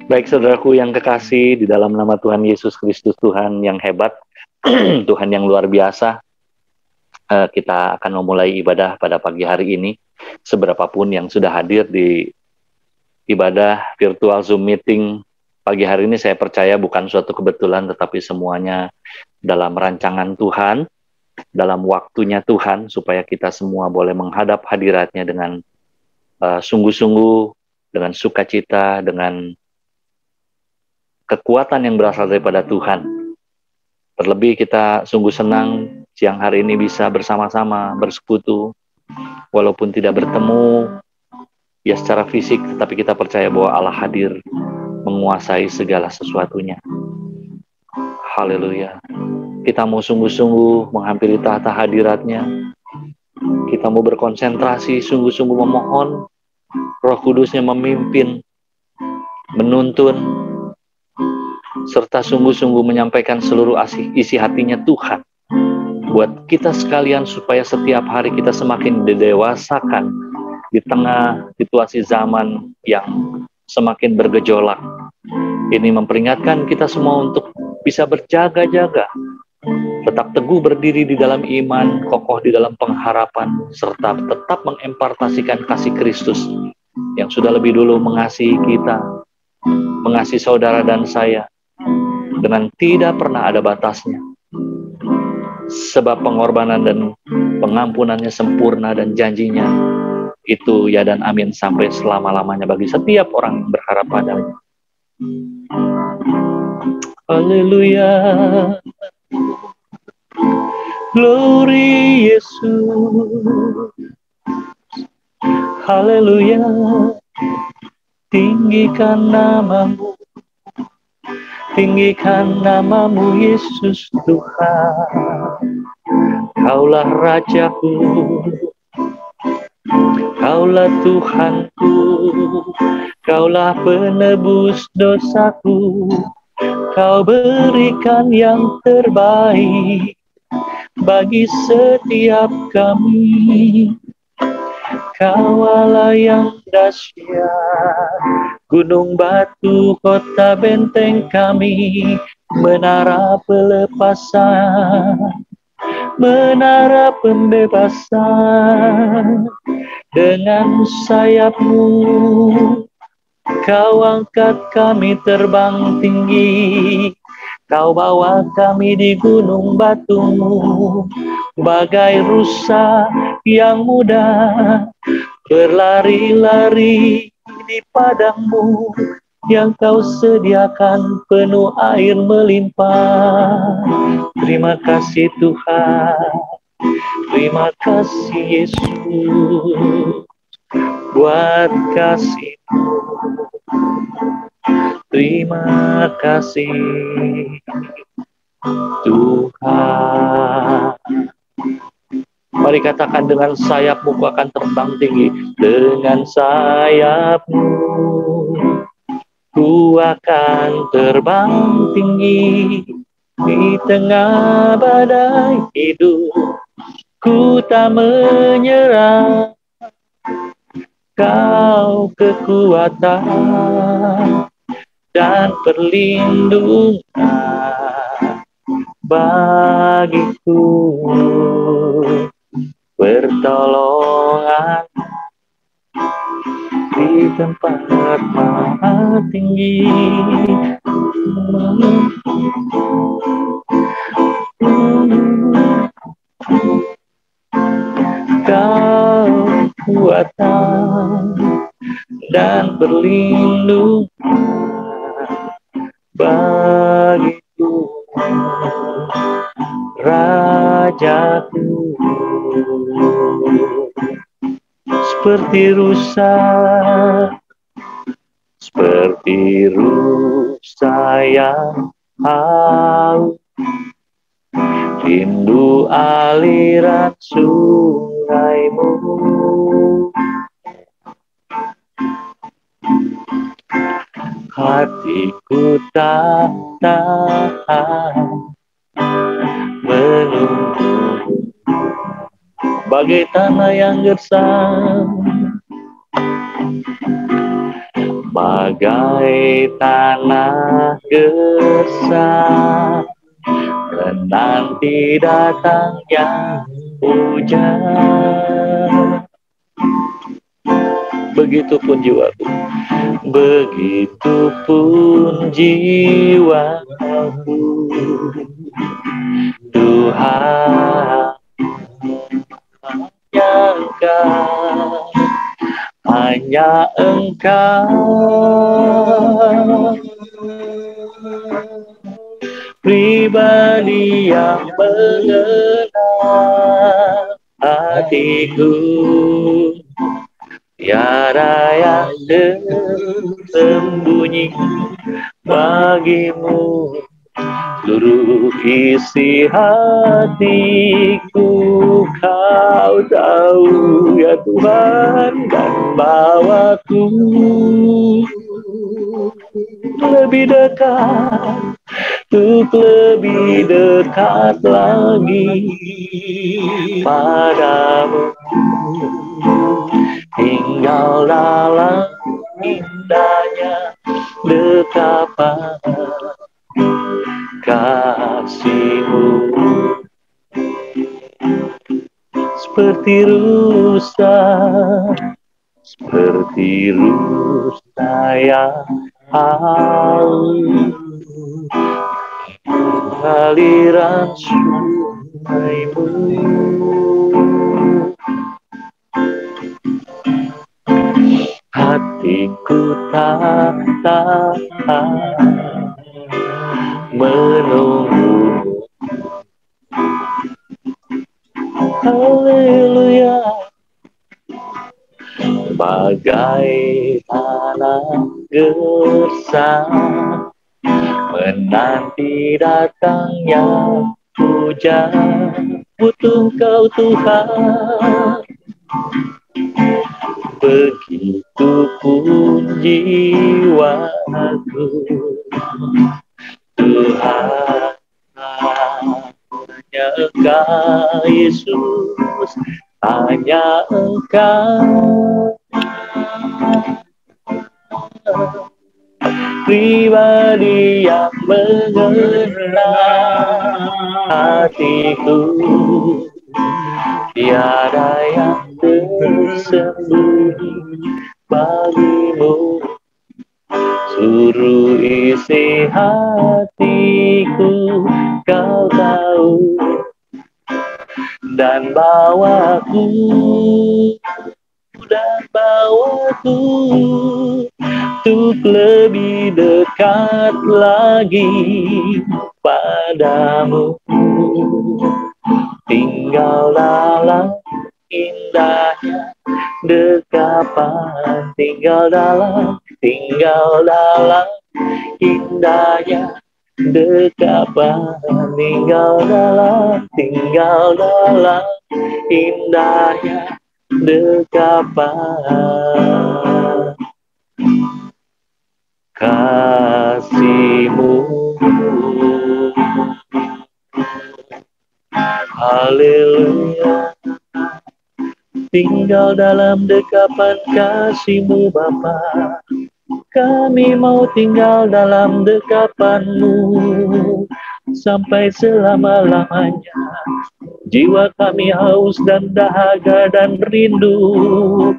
Baik saudaraku yang kekasih, di dalam nama Tuhan Yesus Kristus, Tuhan yang hebat, Tuhan yang luar biasa, kita akan memulai ibadah pada pagi hari ini. Seberapapun yang sudah hadir di ibadah virtual Zoom meeting pagi hari ini, saya percaya bukan suatu kebetulan, tetapi semuanya dalam rancangan Tuhan, dalam waktunya Tuhan, supaya kita semua boleh menghadap hadiratnya dengan sungguh-sungguh, dengan sukacita, dengan kekuatan yang berasal daripada Tuhan. Terlebih kita sungguh senang siang hari ini bisa bersama-sama bersekutu, walaupun tidak bertemu ya secara fisik, tetapi kita percaya bahwa Allah hadir menguasai segala sesuatunya. Haleluya. Kita mau sungguh-sungguh menghampiri tahta hadiratnya. Kita mau berkonsentrasi, sungguh-sungguh memohon Roh Kudusnya memimpin, menuntun, serta sungguh-sungguh menyampaikan seluruh isi hatinya Tuhan buat kita sekalian, supaya setiap hari kita semakin didewasakan di tengah situasi zaman yang semakin bergejolak. Ini memperingatkan kita semua untuk bisa berjaga-jaga, tetap teguh berdiri di dalam iman, kokoh di dalam pengharapan, serta tetap mengempartasikan kasih Kristus yang sudah lebih dulu mengasihi kita, mengasihi saudara dan saya, dengan tidak pernah ada batasnya. Sebab pengorbanan dan pengampunannya sempurna, dan janjinya itu ya dan amin sampai selama-lamanya bagi setiap orang yang berharap padanya. Haleluya. Glory Yesus. Haleluya. Tinggikan namamu, tinggikan namamu Yesus Tuhan. Kaulah Rajaku, Kaulah Tuhanku, Kaulah penebus dosaku. Kau berikan yang terbaik bagi setiap kami. Kau Allah yang dahsyat, gunung batu kota benteng kami, menara pelepasan, menara pembebasan. Dengan sayapmu Kau angkat kami terbang tinggi, Kau bawa kami di gunung batumu, bagai rusa yang muda berlari-lari di padangmu, yang Kau sediakan penuh air melimpah. Terima kasih Tuhan, terima kasih Yesus buat kasih-Mu. Terima kasih Tuhan. Mari katakan, dengan sayap-Mu Ku akan terbang tinggi. Dengan sayap-Mu Ku akan terbang tinggi. Di tengah badai hidup Ku tak menyerah. Kau kekuatan dan perlindungan bagiku, pertolongan di tempat maha tinggi. Kau kekuatan dan perlindungan bagiku, Rajaku. Seperti rusa yang haus, rindu aliran sungai-Mu. Hatiku tak tahan menunggu, bagai tanah yang gersang, bagai tanah gersang menanti datangnya hujan. Begitupun jiwaku, begitupun jiwaku, Tuhan hanya Engkau pribadi yang mengenal hatiku. Tiada yang tersembunyi bagimu, seluruh isi hatiku Kau tahu ya Tuhan, dan bawaku lebih dekat, untuk lebih dekat lagi padamu. Tinggal dalam indahnya dekapan kasih-Mu, seperti rusa yang haus, aliran sungai-Mu. Hatiku tak tahan menunggu. Haleluya. Bagai tanah gersang menanti datangnya hujan, butuh Kau Tuhan. Begitupun jiwaku, Tuhan hanya Engkau Yesus, hanya Engkau pribadi yang mengenal hatiku. Tiada yang tersembunyi bagimu, seluruh isi hatiku Kau tahu, dan bawaku untuk lebih dekat lagi padamu. Tinggal dalam indahnya dekapan, tinggal dalam indahnya dekapan, tinggal dalam indahnya dekapan kasih-Mu. Haleluya. Tinggal dalam dekapan kasih-Mu Bapa. Kami mau tinggal dalam dekapan-Mu sampai selama-lamanya. Jiwa kami haus dan dahaga dan rindu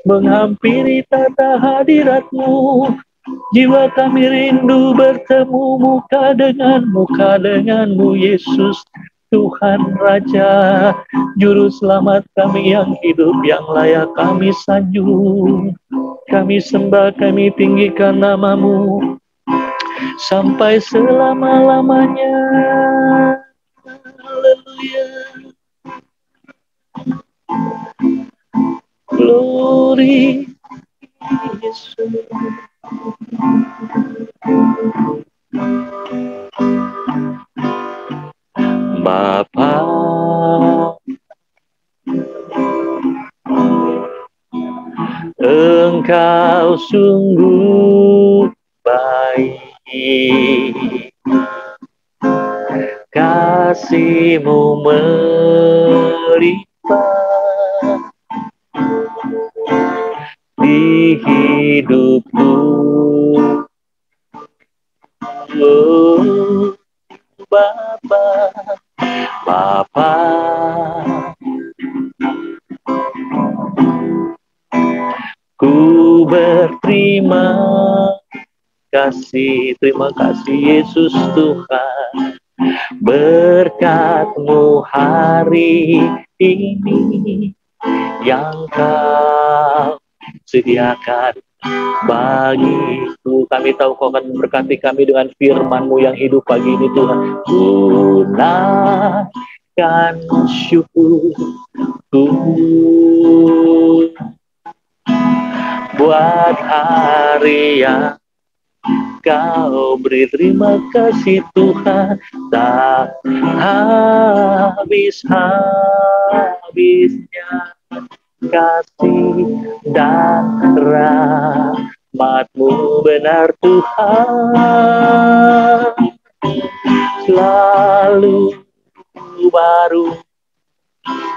menghampiri tata hadirat-Mu. Jiwa kami rindu bertemu muka denganmu Yesus, Tuhan Raja, Juru Selamat kami yang hidup, yang layak kami sanjung. Kami sembah, kami tinggikan nama-Mu sampai selama-lamanya. Haleluya. Glory Yesus. Bapa, Engkau sungguh baik, kasih-Mu melimpah di hidupku. terima kasih Yesus Tuhan. Berkat-Mu hari ini yang Kau sediakan bagiku. Kami tahu Kau akan memberkati kami dengan firman-Mu yang hidup pagi ini Tuhan. Gunakan syukurku buat hari yang Kau beri. Terima kasih Tuhan, tak habis-habisnya kasih dan rahmat-Mu benar Tuhan, selalu baru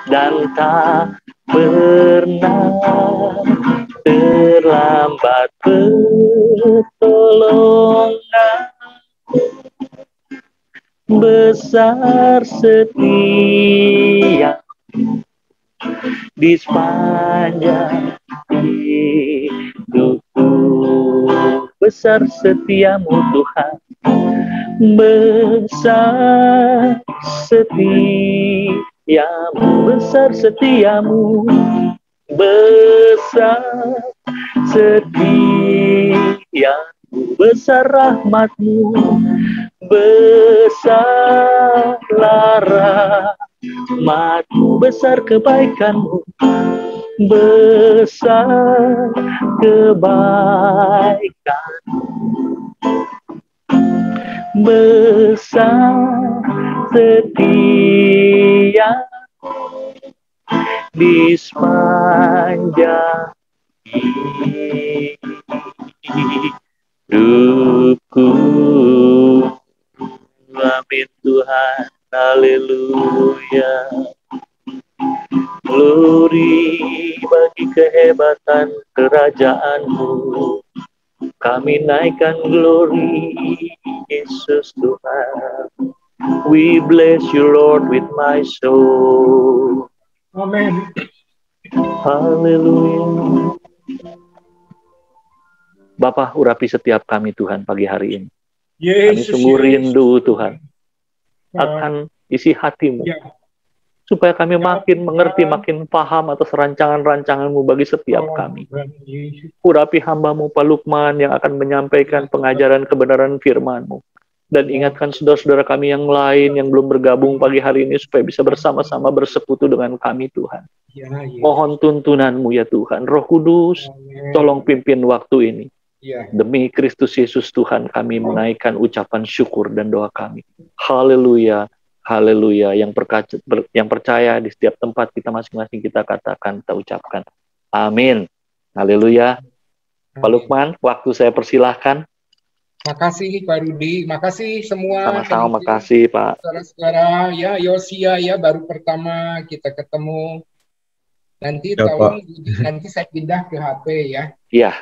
dan tak pernah terlambat pertolongan. Besar setia di sepanjang hidupku. Besar setiamu Tuhan, besar setiamu, besar setiamu, besar setiamu, besar rahmat-Mu, besarlah rahmat-Mu, besar kebaikan-Mu, besar kebaikan, besar setia di sepanjang hidupku. Amin Tuhan, haleluya. Glory bagi kehebatan kerajaan-Mu. Kami naikkan glory Yesus Tuhan. We bless you Lord with my soul. Amen. Haleluya. Bapa, urapi setiap kami Tuhan pagi hari ini. Kami sungguh rindu Tuhan akan isi hati-Mu. Supaya kami makin mengerti, makin paham atas rancangan-rancangan-Mu bagi setiap kami. Urapi hamba-Mu Pak Lukman yang akan menyampaikan pengajaran kebenaran firman-Mu. Dan ingatkan saudara-saudara kami yang lain yang belum bergabung pagi hari ini supaya bisa bersama-sama bersekutu dengan kami Tuhan. Mohon tuntunan-Mu ya Tuhan. Roh Kudus, tolong pimpin waktu ini. Demi Kristus Yesus Tuhan kami menaikkan ucapan syukur dan doa kami. Haleluya. Haleluya, yang percaya di setiap tempat kita masing-masing kita katakan, kita ucapkan. Amin. Haleluya. Pak Lukman, waktu saya persilahkan. Makasih Pak Rudi, makasih semua. Sama-sama, makasih Pak. Saudara-saudara, ya Yosia ya baru pertama kita ketemu. Nanti ya, tolong, nanti saya pindah ke HP ya. Iya.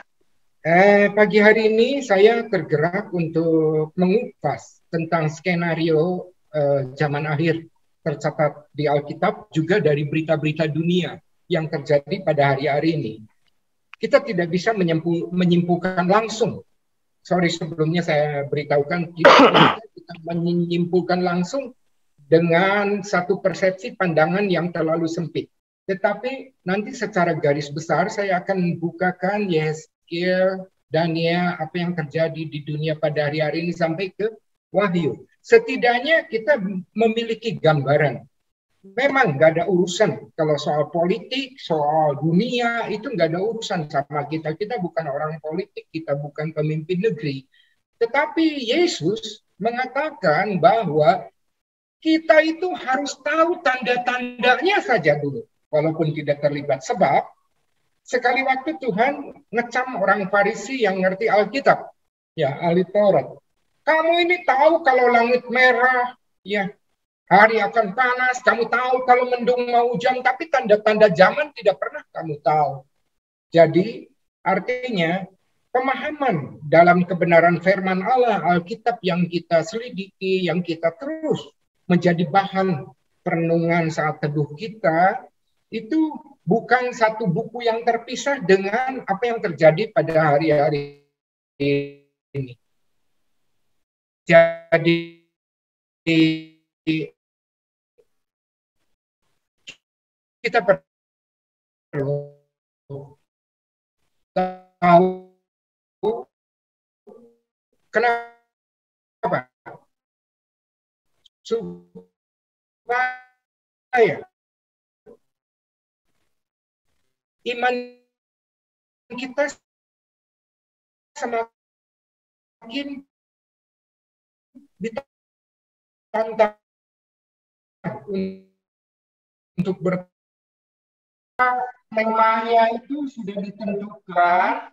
Pagi hari ini saya tergerak untuk mengupas tentang skenario zaman akhir tercatat di Alkitab, juga dari berita-berita dunia yang terjadi pada hari-hari ini. Kita tidak bisa menyimpulkan langsung. Sorry, sebelumnya saya beritahukan, kita menyimpulkan langsung dengan satu persepsi pandangan yang terlalu sempit. Tetapi nanti secara garis besar saya akan bukakan Yesaya, Daniel, apa yang terjadi di dunia pada hari-hari ini sampai ke Wahyu. Setidaknya kita memiliki gambaran. Memang nggak ada urusan kalau soal politik, soal dunia, itu nggak ada urusan sama kita. Kita bukan orang politik, kita bukan pemimpin negeri. Tetapi Yesus mengatakan bahwa kita itu harus tahu tanda-tandanya saja dulu, walaupun tidak terlibat. Sebab sekali waktu Tuhan ngecam orang Farisi yang ngerti Alkitab, ya ahli Taurat. Kamu ini tahu kalau langit merah, ya hari akan panas, kamu tahu kalau mendung mau hujan, tapi tanda-tanda zaman tidak pernah kamu tahu. Jadi artinya pemahaman dalam kebenaran firman Allah, Alkitab yang kita selidiki, yang kita terus menjadi bahan perenungan saat teduh kita, itu bukan satu buku yang terpisah dengan apa yang terjadi pada hari-hari ini. Jadi kita perlu tahu kenapa supaya iman kita semakin ditantang untuk temanya itu sudah ditentukan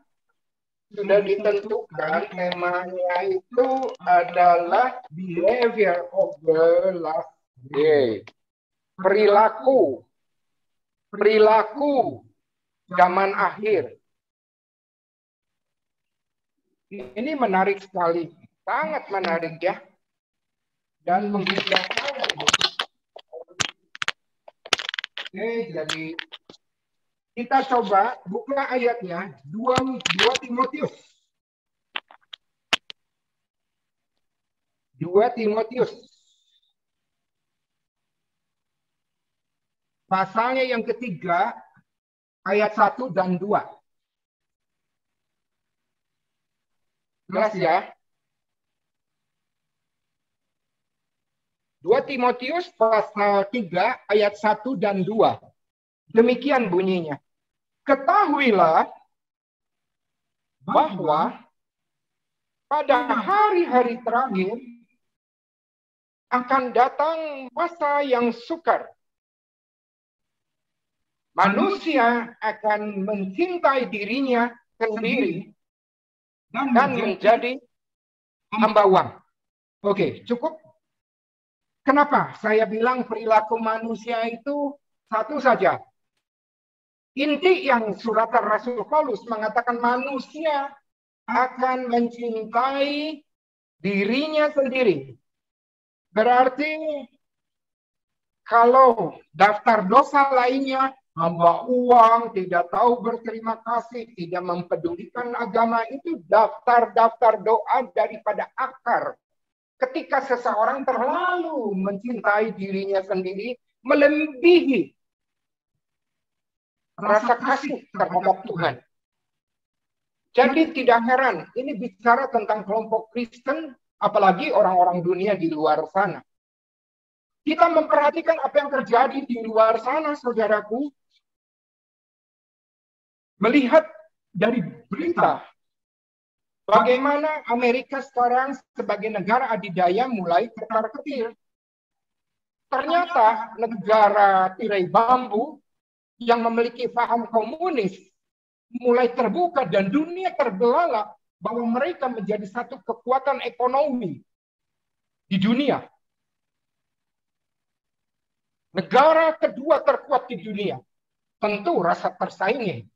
temanya itu adalah behavior of the last day, perilaku zaman akhir. Ini menarik sekali, sangat menarik ya, dan membedakan. Oke, jadi kita coba buka ayatnya 2 Timotius. 2 Timotius. Pasalnya yang ketiga, ayat 1 dan 2. Jelas ya? 2 Timotius pasal 3 ayat 1 dan 2. Demikian bunyinya. Ketahuilah bahwa pada hari-hari terakhir akan datang masa yang sukar. Manusia akan mencintai dirinya sendiri dan menjadi hamba uang. Oke, cukup. Kenapa saya bilang perilaku manusia itu satu saja? Inti yang suratan Rasul Paulus mengatakan manusia akan mencintai dirinya sendiri. Berarti kalau daftar dosa lainnya, hamba uang, tidak tahu berterima kasih, tidak mempedulikan agama, itu daftar-daftar doa daripada akar. Ketika seseorang terlalu mencintai dirinya sendiri, melebihi rasa kasih terhadap Tuhan. Jadi tidak heran, ini bicara tentang kelompok Kristen, apalagi orang-orang dunia di luar sana. Kita memperhatikan apa yang terjadi di luar sana, saudaraku. Melihat dari berita, bagaimana Amerika sekarang sebagai negara adidaya mulai ketar-ketir. Ternyata negara tirai bambu yang memiliki paham komunis mulai terbuka dan dunia terbelalak bahwa mereka menjadi satu kekuatan ekonomi di dunia. Negara kedua terkuat di dunia. Tentu rasa tersaingi.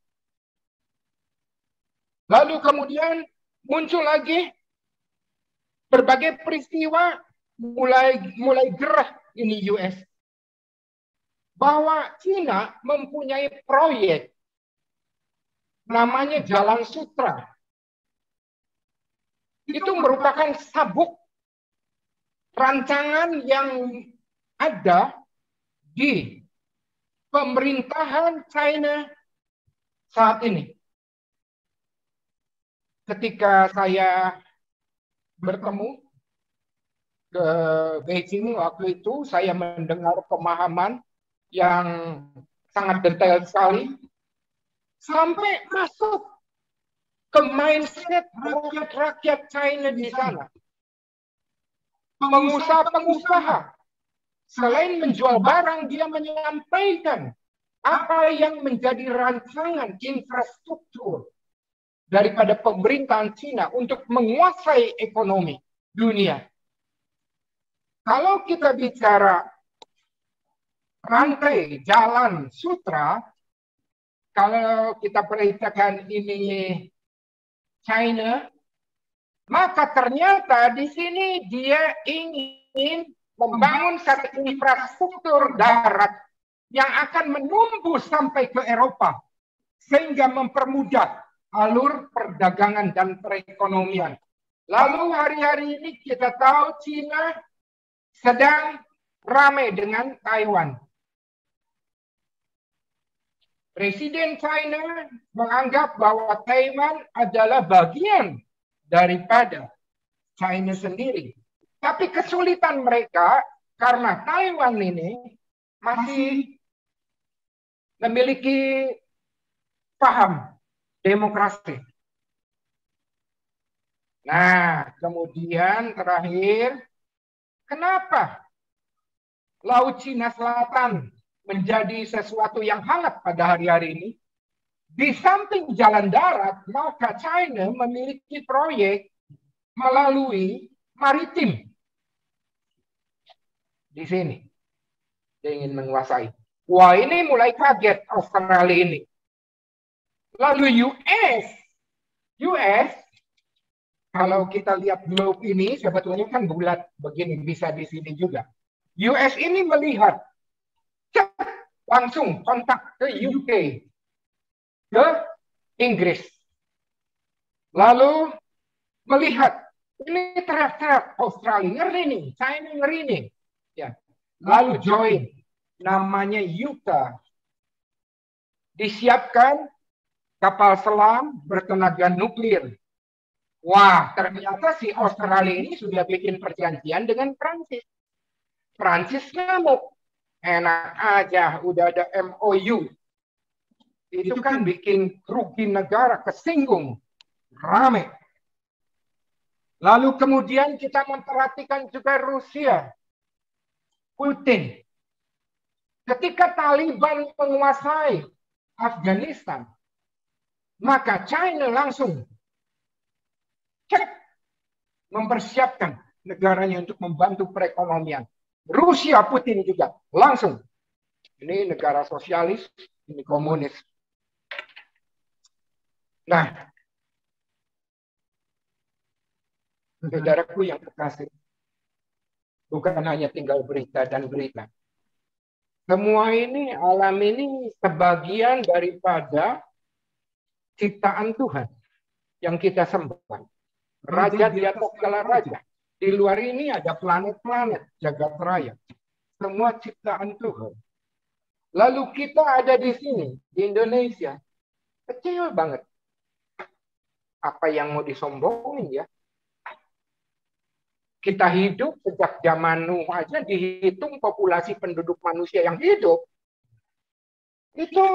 Lalu kemudian muncul lagi berbagai peristiwa mulai gerah ini US. Bahwa Cina mempunyai proyek namanya Jalan Sutra. Itu merupakan sabuk rancangan yang ada di pemerintahan China saat ini. Ketika saya bertemu ke Beijing waktu itu, saya mendengar pemahaman yang sangat detail sekali, sampai masuk ke mindset rakyat-rakyat China di sana. Pengusaha-pengusaha, selain menjual barang, dia menyampaikan apa yang menjadi rancangan infrastruktur daripada pemerintahan Cina untuk menguasai ekonomi dunia. Kalau kita bicara rantai jalan sutra, kalau kita perhatikan ini China, maka ternyata di sini dia ingin membangun satu infrastruktur darat yang akan menembus sampai ke Eropa, sehingga mempermudah alur perdagangan dan perekonomian. Lalu hari-hari ini kita tahu Cina sedang ramai dengan Taiwan. Presiden China menganggap bahwa Taiwan adalah bagian daripada China sendiri. Tapi kesulitan mereka karena Taiwan ini masih memiliki paham demokrasi. Nah, kemudian terakhir, kenapa Laut Cina Selatan menjadi sesuatu yang hangat pada hari-hari ini? Di samping jalan darat, maka China memiliki proyek melalui maritim. Di sini, dia ingin menguasai. Wah, ini mulai kaget Australia ini. Lalu US, kalau kita lihat globe ini, sebetulnya kan bulat begini, bisa di sini juga. US ini melihat, langsung kontak ke UK, ke Inggris. Lalu melihat, ini teriak-teriak Australia, ngeri nih, China ngeri nih. Ya. Lalu join, namanya Utah. Disiapkan kapal selam bertenaga nuklir. Wah, ternyata si Australia ini sudah bikin perjanjian dengan Prancis. Prancis ngamuk. Enak aja, udah ada MOU. Itu kan bikin rugi negara, kesinggung. Rame. Lalu kemudian kita memperhatikan juga Rusia. Putin. Ketika Taliban menguasai Afghanistan, maka China langsung mempersiapkan negaranya untuk membantu perekonomian. Rusia, Putin juga langsung. Ini negara sosialis, ini komunis. Nah, saudaraku yang kekasih, bukan hanya tinggal berita dan berita. Semua ini, alam ini sebagian daripada ciptaan Tuhan yang kita sembah. Raja di atas segala raja. Di luar ini ada planet-planet, jagat raya. Semua ciptaan Tuhan. Lalu kita ada di sini, di Indonesia. Kecil banget. Apa yang mau disombongin ya? Kita hidup sejak zaman Nuh aja dihitung populasi penduduk manusia yang hidup. Itu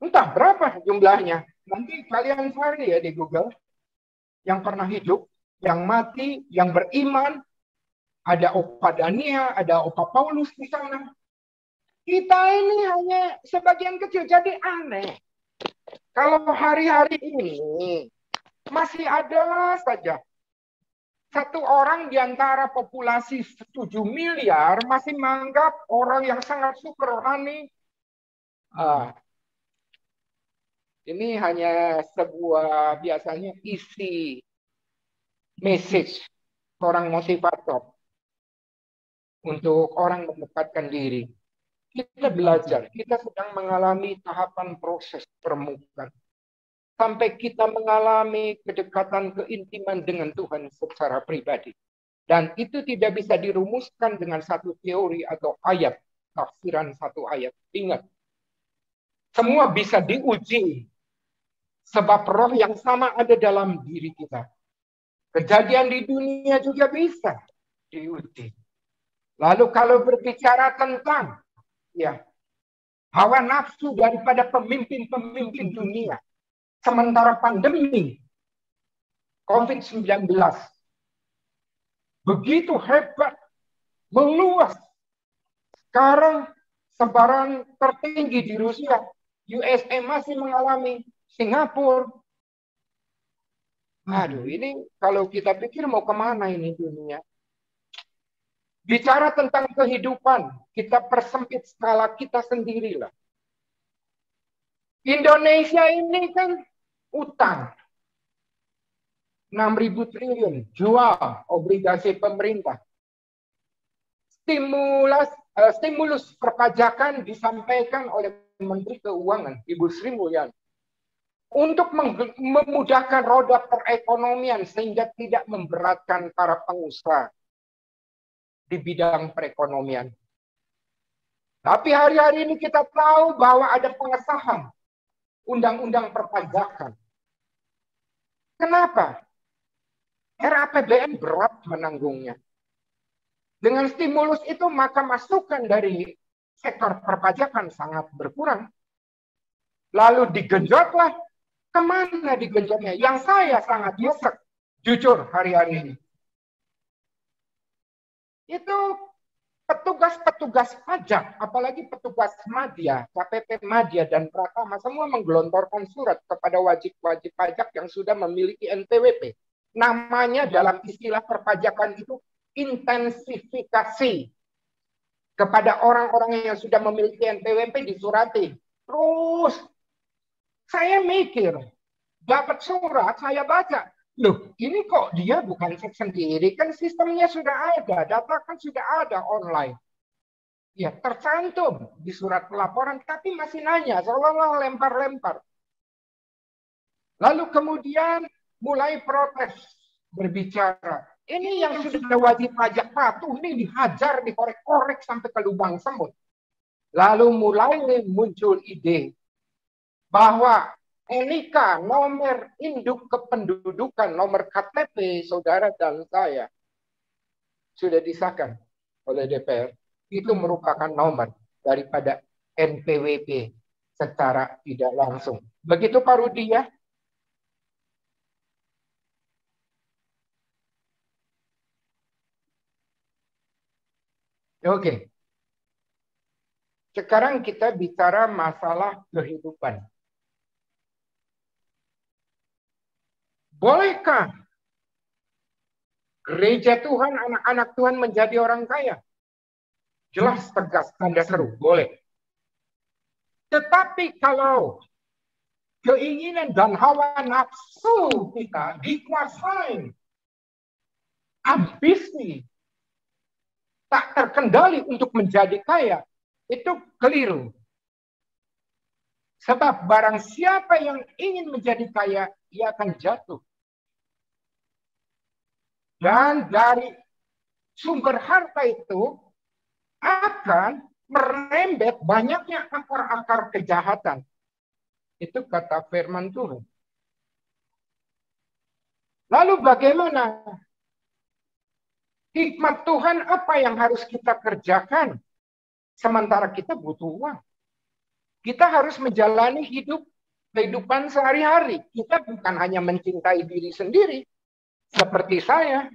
entah berapa jumlahnya. Nanti kalian cari ya di Google. Yang pernah hidup, yang mati, yang beriman. Ada Opa Dania, ada Opa Paulus di sana. Kita ini hanya sebagian kecil, jadi aneh. Kalau hari-hari ini masih ada saja satu orang di antara populasi 7 miliar masih menganggap orang yang sangat super rohani. Ini hanya sebuah biasanya isi message seorang motivator untuk orang mendekatkan diri. Kita belajar, kita sedang mengalami tahapan proses permukaan. Sampai kita mengalami kedekatan keintiman dengan Tuhan secara pribadi. Dan itu tidak bisa dirumuskan dengan satu teori atau ayat, tafsiran satu ayat. Ingat, semua bisa diuji. Sebab roh yang sama ada dalam diri kita. Kejadian di dunia juga bisa diuji. Lalu kalau berbicara tentang hawa nafsu daripada pemimpin-pemimpin dunia. Sementara pandemi COVID-19 begitu hebat, meluas. Sekarang sebaran tertinggi di Rusia. USA masih mengalami, Singapura. Aduh, ini kalau kita pikir mau kemana ini dunia? Bicara tentang kehidupan, kita persempit skala kita sendirilah. Indonesia ini kan utang. 6.000 triliun jual obligasi pemerintah. Stimulus perpajakan disampaikan oleh Menteri Keuangan, Ibu Sri Mulyani. untuk memudahkan roda perekonomian sehingga tidak memberatkan para pengusaha di bidang perekonomian. Tapi hari-hari ini kita tahu bahwa ada pengesahan undang-undang perpajakan. Kenapa? RAPBN berat menanggungnya. Dengan stimulus itu maka masukan dari sektor perpajakan sangat berkurang. Lalu digenjotlah. Kemana digenjotnya? Yang saya sangat nyesek, jujur hari-hari ini. Itu petugas-petugas pajak, apalagi petugas madya, KPP Madya dan Pratama, semua menggelontorkan surat kepada wajib-wajib pajak yang sudah memiliki NPWP. Namanya dalam istilah perpajakan itu intensifikasi. Kepada orang-orang yang sudah memiliki NPWP disurati. Terus saya mikir, dapat surat, saya baca. Loh, ini kok dia bukan cek sendiri, kan sistemnya sudah ada, data kan sudah ada online. Ya, tercantum di surat pelaporan, tapi masih nanya, seolah-olah lempar-lempar. Lalu kemudian mulai protes, berbicara. Ini yang sudah wajib pajak patuh, ini dihajar, dikorek-korek sampai ke lubang semut. Lalu mulai muncul ide bahwa NIK, nomor induk kependudukan, nomor KTP saudara dan saya sudah disahkan oleh DPR. Itu merupakan nomor daripada NPWP secara tidak langsung. Begitu Pak Rudi ya? Oke. Sekarang kita bicara masalah kehidupan. Bolehkah gereja Tuhan, anak-anak Tuhan menjadi orang kaya? Jelas, tegas, tanda seru, boleh. Tetapi kalau keinginan dan hawa nafsu kita dikuasai, ambisi tak terkendali untuk menjadi kaya, itu keliru. Sebab barang siapa yang ingin menjadi kaya, ia akan jatuh. Dan dari sumber harta itu akan merembet banyaknya akar-akar kejahatan. Itu kata firman Tuhan. Lalu bagaimana? Hikmat Tuhan apa yang harus kita kerjakan? Sementara kita butuh uang. Kita harus menjalani kehidupan sehari-hari. Kita bukan hanya mencintai diri sendiri. Seperti saya,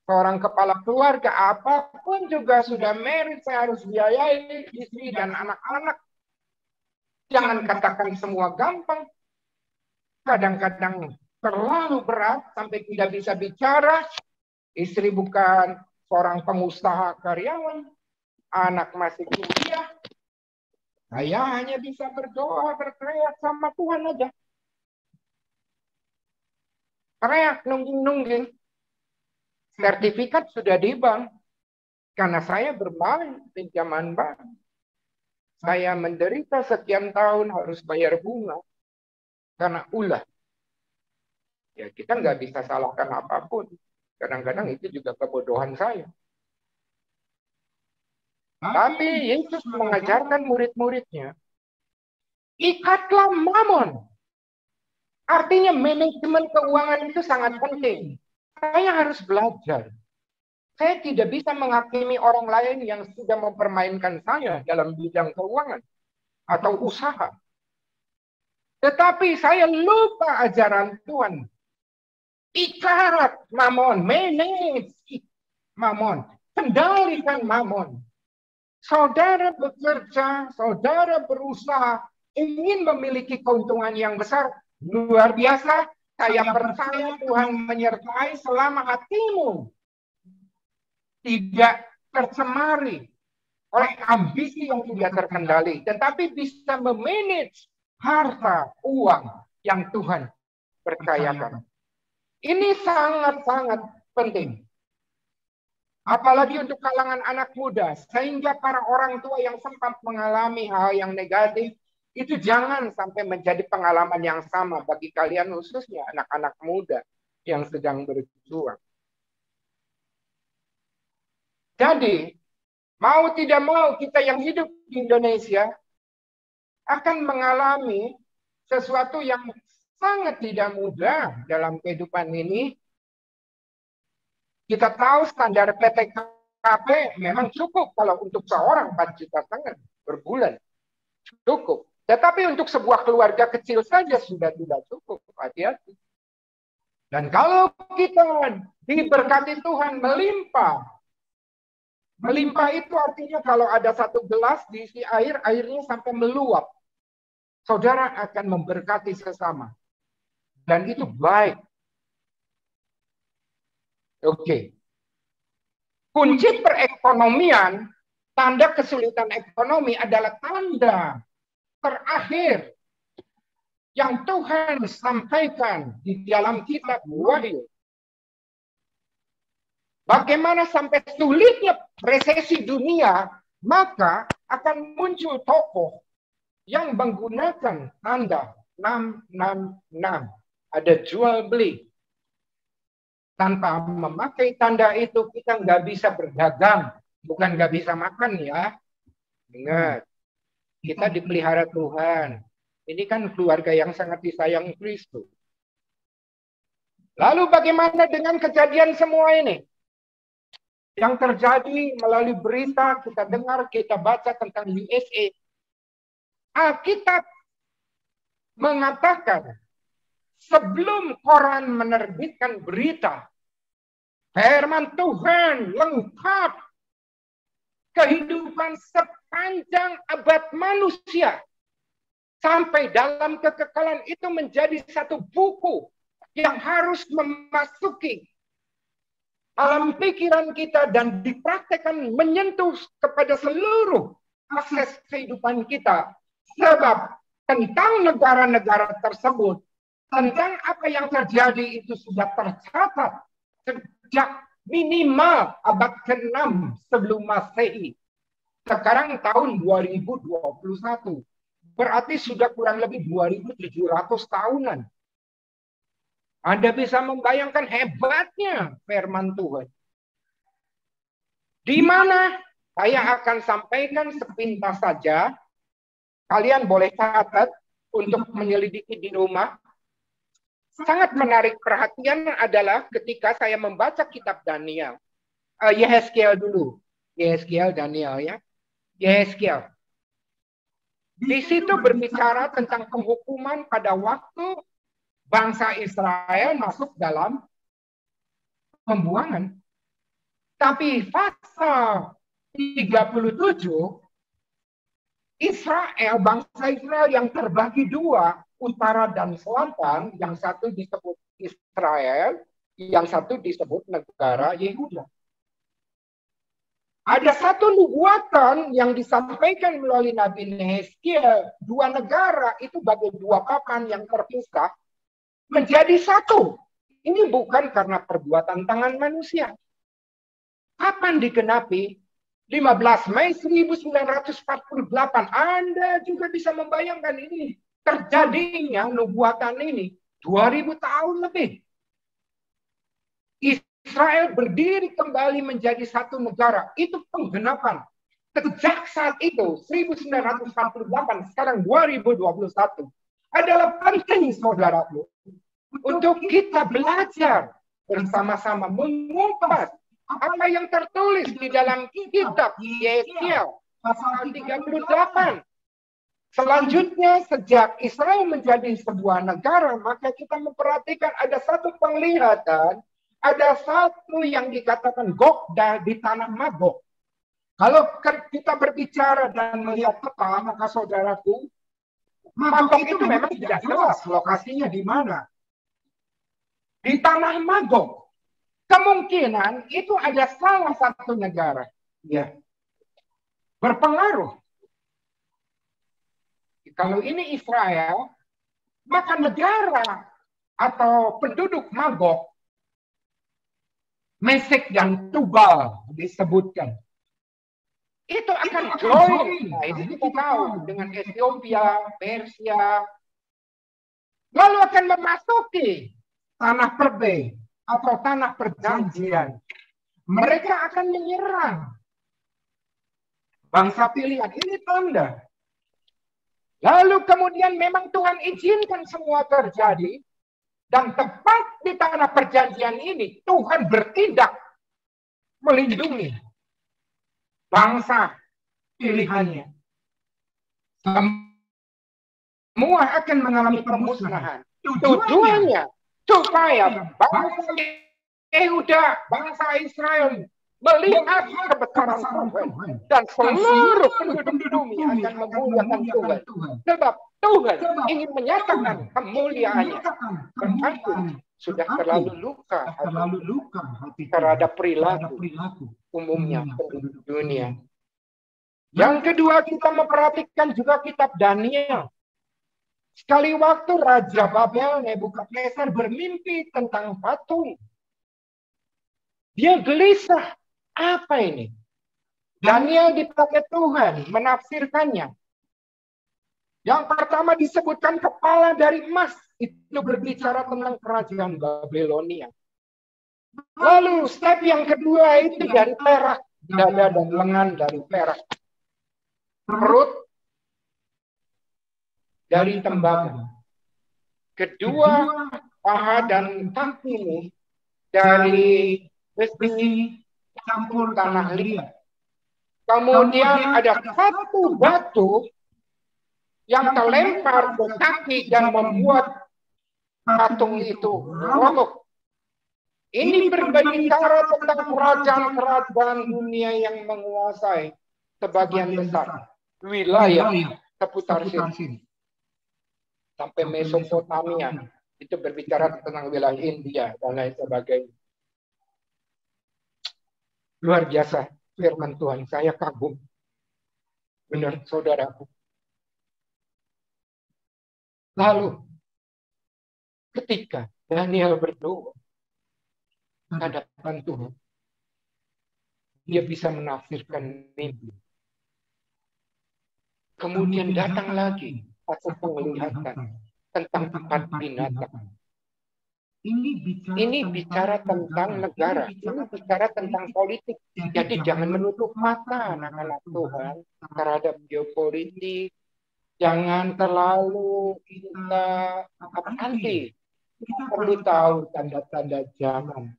seorang kepala keluarga, apapun juga sudah married, saya harus biayai istri dan anak-anak. Jangan katakan semua gampang. Kadang-kadang terlalu berat sampai tidak bisa bicara. Istri bukan seorang pengusaha karyawan. Anak masih kuliah. Saya hanya bisa berdoa, berteriak sama Tuhan aja. Teriak, nungging-nungging. Sertifikat sudah di bank. Karena saya bermain pinjaman bank. Saya menderita sekian tahun harus bayar bunga. Karena ulah. Ya, kita nggak bisa salahkan apapun. Kadang-kadang itu juga kebodohan saya. Tapi Yesus mengajarkan murid-muridnya, ikatlah mamon. Artinya manajemen keuangan itu sangat penting. Saya harus belajar. Saya tidak bisa menghakimi orang lain yang sudah mempermainkan saya dalam bidang keuangan atau usaha. Tetapi saya lupa ajaran Tuhan. Ikat mamon, manage mamon, kendalikan mamon. Saudara bekerja, saudara berusaha, ingin memiliki keuntungan yang besar, luar biasa. Saya percaya Tuhan menyertai selama hatimu tidak tercemari oleh ambisi yang tidak terkendali, tetapi bisa memanage harta, uang yang Tuhan percayakan. Ini sangat-sangat penting. Apalagi untuk kalangan anak muda, sehingga para orang tua yang sempat mengalami hal yang negatif, Itu jangan sampai menjadi pengalaman yang sama bagi kalian, khususnya anak-anak muda yang sedang berjuang. Jadi, mau tidak mau kita yang hidup di Indonesia akan mengalami sesuatu yang sangat tidak mudah dalam kehidupan ini. Kita tahu standar PTKP memang cukup kalau untuk seorang 4,5 juta berbulan. Cukup. Tetapi untuk sebuah keluarga kecil saja sudah tidak cukup. Hati-hati. Dan kalau kita diberkati Tuhan melimpah. Melimpah itu artinya kalau ada satu gelas diisi air, airnya sampai meluap. Saudara akan memberkati sesama. Dan itu baik. Oke. Kunci perekonomian, tanda kesulitan ekonomi adalah tanda terakhir yang Tuhan sampaikan di dalam kitab Wahyu. Bagaimana sampai sulitnya resesi dunia, maka akan muncul tokoh yang menggunakan tanda 666. Ada jual beli. Tanpa memakai tanda itu kita nggak bisa berdagang, bukan nggak bisa makan ya. Ingat, kita dipelihara Tuhan. Ini kan keluarga yang sangat disayang Kristus. Lalu bagaimana dengan kejadian semua ini? Yang terjadi melalui berita, kita dengar, kita baca tentang USA. Alkitab mengatakan, sebelum koran menerbitkan berita, firman Tuhan lengkap kehidupan sepanjang abad manusia. Sampai dalam kekekalan itu menjadi satu buku yang harus memasuki alam pikiran kita dan dipraktekkan menyentuh kepada seluruh akses kehidupan kita. Sebab tentang negara-negara tersebut, tentang apa yang terjadi itu sudah tercatat sejak minimal abad ke-6 sebelum Masehi. Sekarang tahun 2021. Berarti sudah kurang lebih 2.700 tahunan. Anda bisa membayangkan hebatnya firman Tuhan. Di mana saya akan sampaikan sepintas saja. Kalian boleh catat untuk menyelidiki di rumah. Sangat menarik perhatian adalah ketika saya membaca kitab Daniel. Yehezkiel dulu. Yehezkiel, Daniel ya. Yehezkiel. Di situ berbicara tentang penghukuman pada waktu bangsa Israel masuk dalam pembuangan. Tapi pasal 37, Israel, bangsa Israel yang terbagi dua, utara dan selatan, yang satu disebut Israel, yang satu disebut negara Yehuda. Ada satu nubuatan yang disampaikan melalui Nabi Yehezkiel, dua negara itu bagai dua papan yang terpisah menjadi satu. Ini bukan karena perbuatan tangan manusia. Kapan digenapi? 15 Mei 1948. Anda juga bisa membayangkan ini terjadinya nubuatan ini 2000 tahun lebih. Israel berdiri kembali menjadi satu negara. Itu penggenapan. Sejak saat itu, 1948, sekarang 2021, adalah penting, saudaraku, untuk kita belajar bersama-sama mengupas apa yang tertulis di dalam kitab Yehezkiel pasal 38. Selanjutnya, sejak Israel menjadi sebuah negara, maka kita memperhatikan ada satu penglihatan. Ada satu yang dikatakan Gog di tanah Magog. Kalau kita berbicara dan melihat peta, maka saudaraku, Magog itu memang tidak jelas lokasinya di mana. Di tanah Magog. Kemungkinan itu ada salah satu negara. Ya. Berpengaruh. Kalau ini Israel, maka negara atau penduduk Magog, Mesek dan Tubal disebutkan. itu akan join. Nah, itu kita tahu dengan Ethiopia, Persia, lalu akan memasuki tanah perbe atau tanah perjanjian. Mereka akan menyerang bangsa pilihan. Ini tanda. Lalu kemudian memang Tuhan izinkan semua terjadi. Dan tepat di tanah perjanjian ini, Tuhan bertindak melindungi bangsa pilihannya. Semua akan mengalami permusnahan. Tujuannya supaya bangsa Yehuda, bangsa Israel melihat kebesaran Tuhan dan seluruh penduduk bumi akan memuliakan Tuhan. Sebab Tuhan ingin menyatakan kemuliaannya. Berarti sudah terlalu luka terhadap perilaku umumnya penduduk dunia. Yang kedua, kita memperhatikan juga kitab Daniel. Sekali waktu Raja Babel Nebukadnezar bermimpi tentang patung. Dia gelisah. Apa ini? Daniel dipakai Tuhan menafsirkannya. Yang pertama disebutkan kepala dari emas. Itu berbicara tentang kerajaan Babilonia. Lalu step yang kedua itu dari perak. Dada dan lengan dari perak. Perut dari tembaga. Kedua, paha dan kaki dari besi campur tanah liat. Kemudian ada satu batu yang terlempar ke kaki dan membuat patung itu roboh. Ini berbicara tentang kerajaan-kerajaan dunia yang menguasai sebagian besar wilayah seputar sini. Sampai Mesopotamia. Itu berbicara tentang wilayah India dan lain sebagainya. Luar biasa firman Tuhan. Saya kagum. Benar, saudaraku. Lalu, ketika Daniel berdoa hadapan Tuhan, dia bisa menafsirkan mimpi. Kemudian datang lagi satu penglihatan tentang empat binatang. Ini bicara tentang negara, ini bicara tentang politik. Jadi jangan menutup mata anak-anak Tuhan terhadap geopolitik. Jangan terlalu kita anti. Kita perlu tahu tanda-tanda zaman.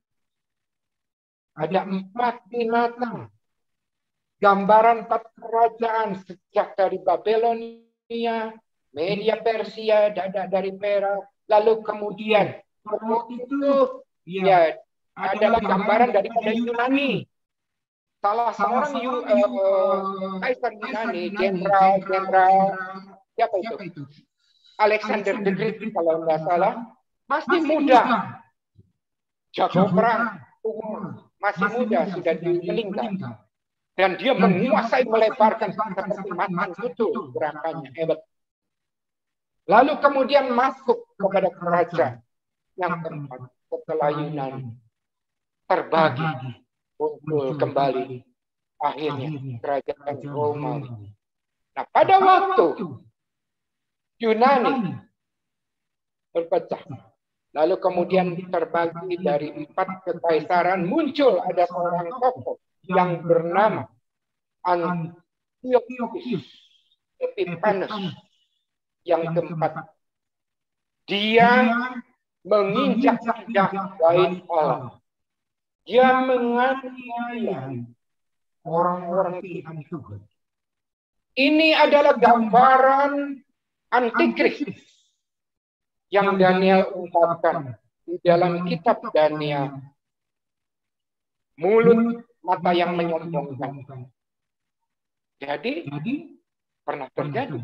Ada 4 binatang. Gambaran 4 kerajaan sejak dari Babilonia, Media Persia, dada dari perak, lalu kemudian perut itu ya adalah gambaran daripada Yunani. Salah seorang kaisar Yunani, jenderal siapa itu? Alexander the Great kalau nggak salah, masih muda, jago perang, masih muda sudah meninggal. Dan dia menguasai melebarkan seperti macan itu gerakannya hebat. Lalu kemudian masuk kepada kerajaan yang keempat setelah Yunani terbagi muncul kembali akhirnya kerajaan Romawi. Nah pada waktu Yunani berpecah, lalu kemudian terbagi dari 4 kekaisaran, muncul ada seorang tokoh yang bernama Antiochus Epiphanes yang keempat. Dia menginjak-injak bait Allah. Dia menganiaya orang-orang Tuhan. Ini adalah gambaran antikristus yang Daniel ungkapkan di dalam kitab Daniel. Mulut mata yang menyombongkan. Jadi pernah terjadi.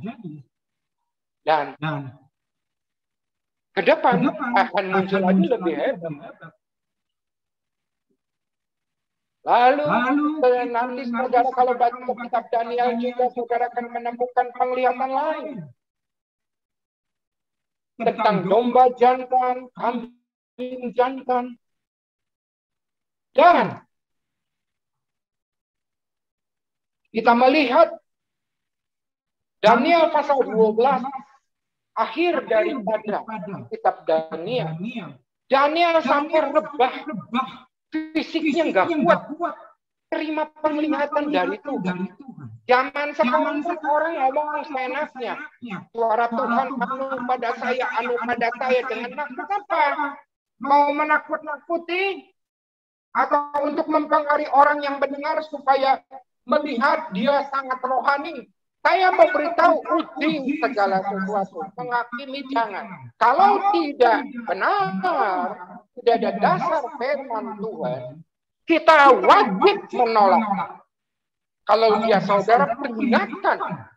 Dan ke depan akan muncul lagi lebih hebat. Lalu nanti saudara kalau baca kitab Daniel juga saudara akan menemukan penglihatan lain. Tentang domba jantan, kambing jantan. Dan Kita melihat Daniel pasal 12, akhir daripada kitab Daniel. Daniel sampai rebah, fisiknya nggak kuat terima penglihatan dari Tuhan. Zaman sekarang orang ngomong seenaknya. Suara Tuhan anu pada saya dengan maksud apa? Mau menakut-nakuti atau untuk mempengaruhi orang yang mendengar supaya melihat dia sangat rohani. Saya mau beritahu, uji segala sesuatu, menghakimi jangan. Kalau tidak benar, tidak ada dasar firman Tuhan, kita wajib menolak. Kalau dia saudara peringatkan.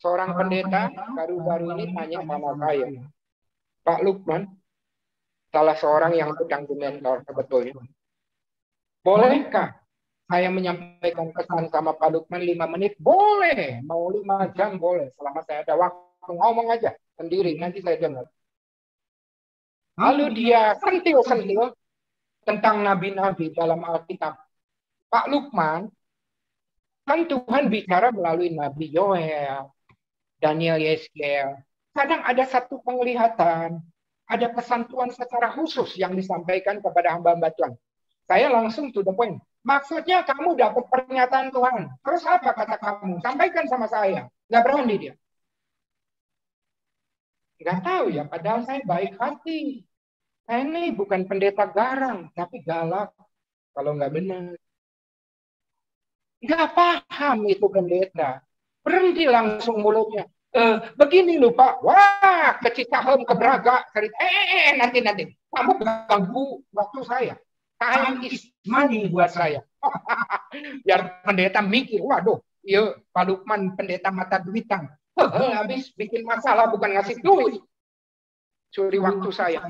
Seorang pendeta baru-baru ini tanya sama saya, Pak Lukman, salah seorang yang sedang dimentor sebetulnya, bolehkah saya menyampaikan pesan sama Pak Lukman 5 menit? Boleh. Mau 5 jam boleh. Selama saya ada waktu, ngomong aja sendiri. Nanti saya dengar. Lalu dia sentil-sentil tentang nabi-nabi dalam Alkitab. Pak Lukman, kan Tuhan bicara melalui Nabi Yoel, Daniel, Yeskiel. Kadang ada satu penglihatan, ada pesan Tuhan secara khusus yang disampaikan kepada hamba-hamba Tuhan. Saya langsung to the point. Maksudnya kamu dapat pernyataan Tuhan. Terus apa kata kamu? Sampaikan sama saya. Nggak berani dia. Nggak tahu ya, padahal saya baik hati. Saya ini bukan pendeta garang, tapi galak. Kalau nggak benar. Nggak paham itu pendeta. Berhenti langsung mulutnya. Begini loh Pak. Wah, ke Cicahem, ke Braga. Nanti. Kamu ganggu waktu saya. Time is money buat saya. Biar pendeta mikir, waduh, iya Pak Lukman pendeta mata duitan. Habis bikin masalah bukan ngasih duit. Curi waktu saya.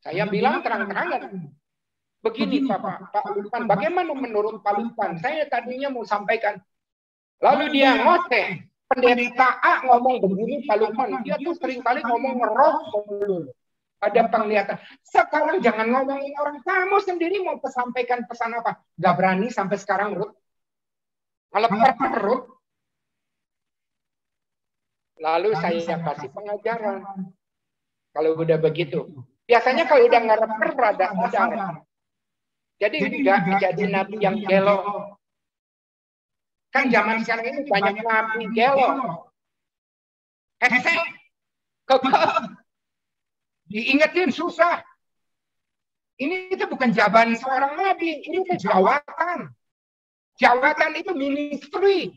Saya bilang terang-terangan. Begini Pak Lukman, bagaimana menurut Pak Lukman? Saya tadinya mau sampaikan. Lalu dia ngoteh. Pendeta A ngomong begini Pak Lukman. Dia tuh seringkali ngomong roh dulu. Ada penglihatan. Sekarang jangan ngomongin orang. Kamu sendiri mau sampaikan pesan apa? Gak berani sampai sekarang, Ruth. Melepar perut. Lalu saya kasih pengajaran. Kalau udah begitu. Biasanya kalau udah ngereper rada sadar. Jadi enggak jadi nabi yang gelo. Kan zaman sekarang ini banyak nabi gelo. Hesek. Kekeh. Diingetin susah. Ini itu bukan jabatan seorang nabi, ini itu jawatan. Jawatan itu ministry.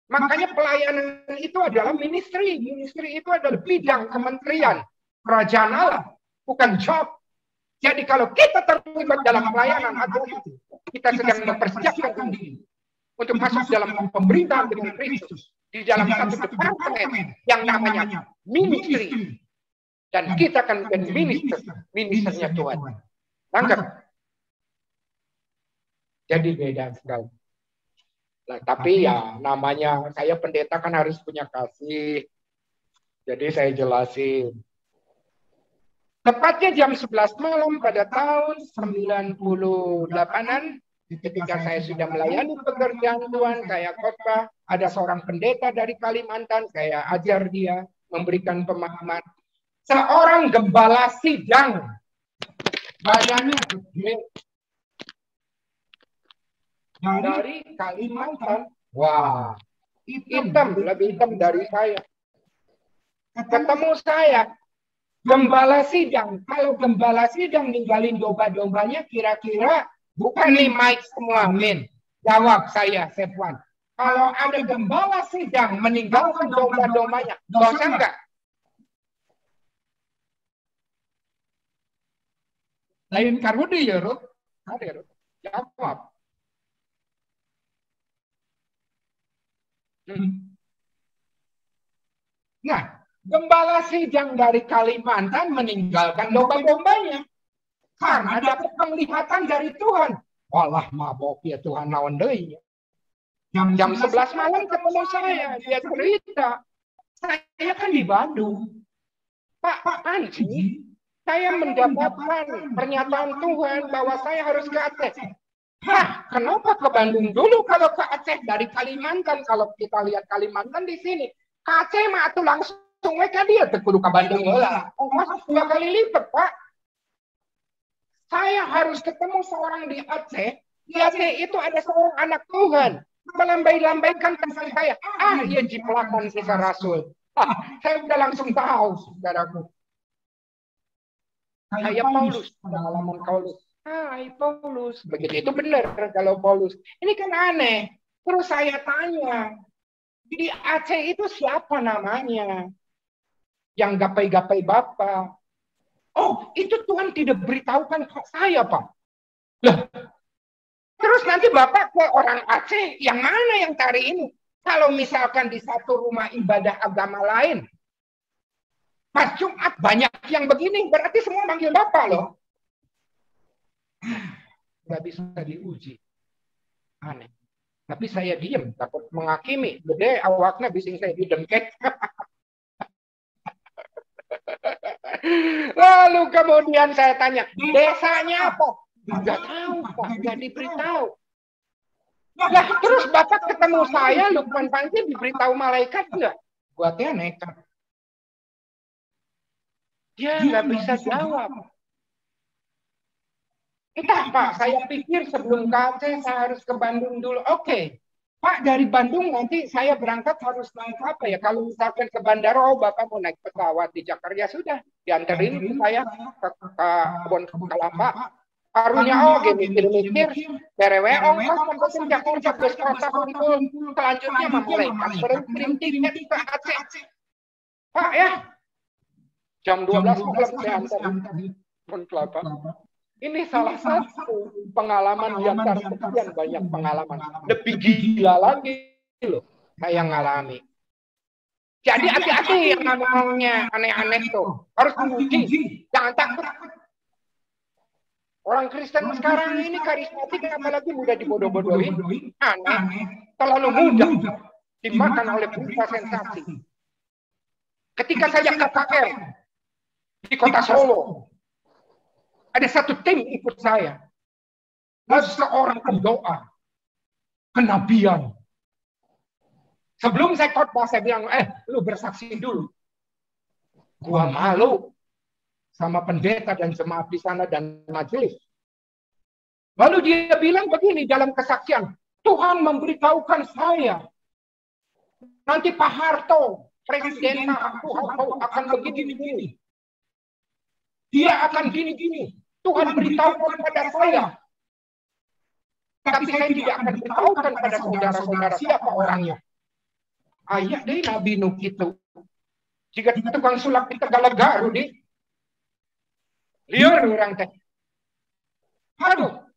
Makanya pelayanan itu adalah ministry. Ministry itu adalah bidang kementerian kerajaan Allah, bukan job. Jadi kalau kita terlibat dalam pelayanan atau kita sedang mempersiapkan diri untuk masuk dalam pemerintahan dengan Kristus di dalam satu departemen yang namanya ministry. Dan kita akan menjadi ministernya Tuhan. Tangkap. Jadi beda sekali. Nah, tapi ya namanya saya pendeta kan harus punya kasih. Jadi saya jelasin. Tepatnya jam 11 malam pada tahun 98-an, ketika saya sudah melayani pekerjaan Tuhan, saya khotbah, ada seorang pendeta dari Kalimantan, saya ajar dia, memberikan pemahaman. Seorang gembala sidang, badannya gede, dari Kalimantan, wah, hitam, lebih hitam dari saya. Ketemu saya, gembala sidang. Kalau gembala sidang ninggalin domba-dombanya, kira-kira bukan nih Mike semua, amin. Jawab saya, Sepwan. Kalau ada gembala sidang meninggalkan domba-dombanya, dosa enggak? Lain karudi ya, Ruth? Ada, Ruth. Jawab. Nah, gembala sidang dari Kalimantan meninggalkan domba-dombanya. Karena dapat penglihatan dari Tuhan. Walah mabok ya Tuhan naon deui. Jam 11 malam ketemu saya, dia cerita. Saya kan di Bandung. Pak Panji, saya mendapatkan pernyataan Tuhan bahwa saya harus ke Aceh. Hah, kenapa ke Bandung dulu kalau ke Aceh dari Kalimantan? Kalau kita lihat Kalimantan di sini, ke Aceh mah tuh langsung mereka dia kudu ke Bandung lah. Ongkos 2 kali lipat, Pak. Saya harus ketemu seorang di Aceh. Di Aceh itu ada seorang anak Tuhan melambai-lambaikan tentang saya. Ah, iya jiplakan sisa Rasul. Saya udah langsung tahu, saudaraku. Saya Paulus, pengalaman Paulus. Hai Paulus, begitu itu benar kalau Paulus. Ini kan aneh. Terus saya tanya, di Aceh itu siapa namanya? Yang gapai-gapai Bapak. Oh, itu Tuhan tidak beritahukan ke saya, Pak. Lah, terus nanti Bapak ke orang Aceh, yang mana yang cari ini? Kalau misalkan di satu rumah ibadah agama lain, pas Jumat banyak yang begini, berarti semua manggil Bapak loh. Nggak bisa diuji. Aneh. Tapi saya diem, takut menghakimi. Gede awaknya bising saya didengket. Lalu kemudian saya tanya, desanya apa? Nggak tahu, Pak. Nggak diberitahu. Lah, terus Bapak ketemu saya, Lukman Panji diberitahu malaikat nggak? Buatnya nekat. Dia nggak bisa jawab. Entah Pak, saya pikir sebelum ke Aceh saya harus ke Bandung dulu. Oke, Pak dari Bandung nanti saya berangkat harus naik apa ya? Kalau misalkan ke bandara, oh Bapak mau naik pesawat di Jakarta, ya sudah. Dianterin ke saya ke Kebun Kelapa. Karunya oke mikir-mikir, berewe ongkos sampai ke Jakarta bus kota kumpul. Selanjutnya memulai kirim tiket ke Aceh. Pak ya, jam 12 malam saya anterin Kebun Kelapa. Ini salah satu pengalaman di antara sekian banyak pengalaman. Lebih gila lagi loh saya ngalami. Jadi hati-hati yang namanya aneh-aneh tuh. Harus diuji. Jangan takut. Orang Kristen sekarang ini karismatik apalagi mudah dibodoh-bodohin. Aneh. Terlalu mudah dimakan oleh berita sensasi. Ketika saya KKR di kota Solo, ada satu tim ikut saya. Lalu seorang pendoa. Kenabian. Sebelum saya khotbah, saya bilang, lu bersaksi dulu. Gua malu sama pendeta dan jemaat di sana dan majelis. Lalu dia bilang begini dalam kesaksian. Tuhan memberitahukan saya. Nanti Pak Harto, Presiden Pak Harto akan begini-begini. Dia akan gini-gini. Tuhan beritahukan kepada saya. Tapi saya tidak akan beritahukan pada saudara-saudara siapa orangnya. Ayah deh Nabi Nuh itu. Jika tukang sulap di Tegalega, Rudi. Liar orang teh. Aduh.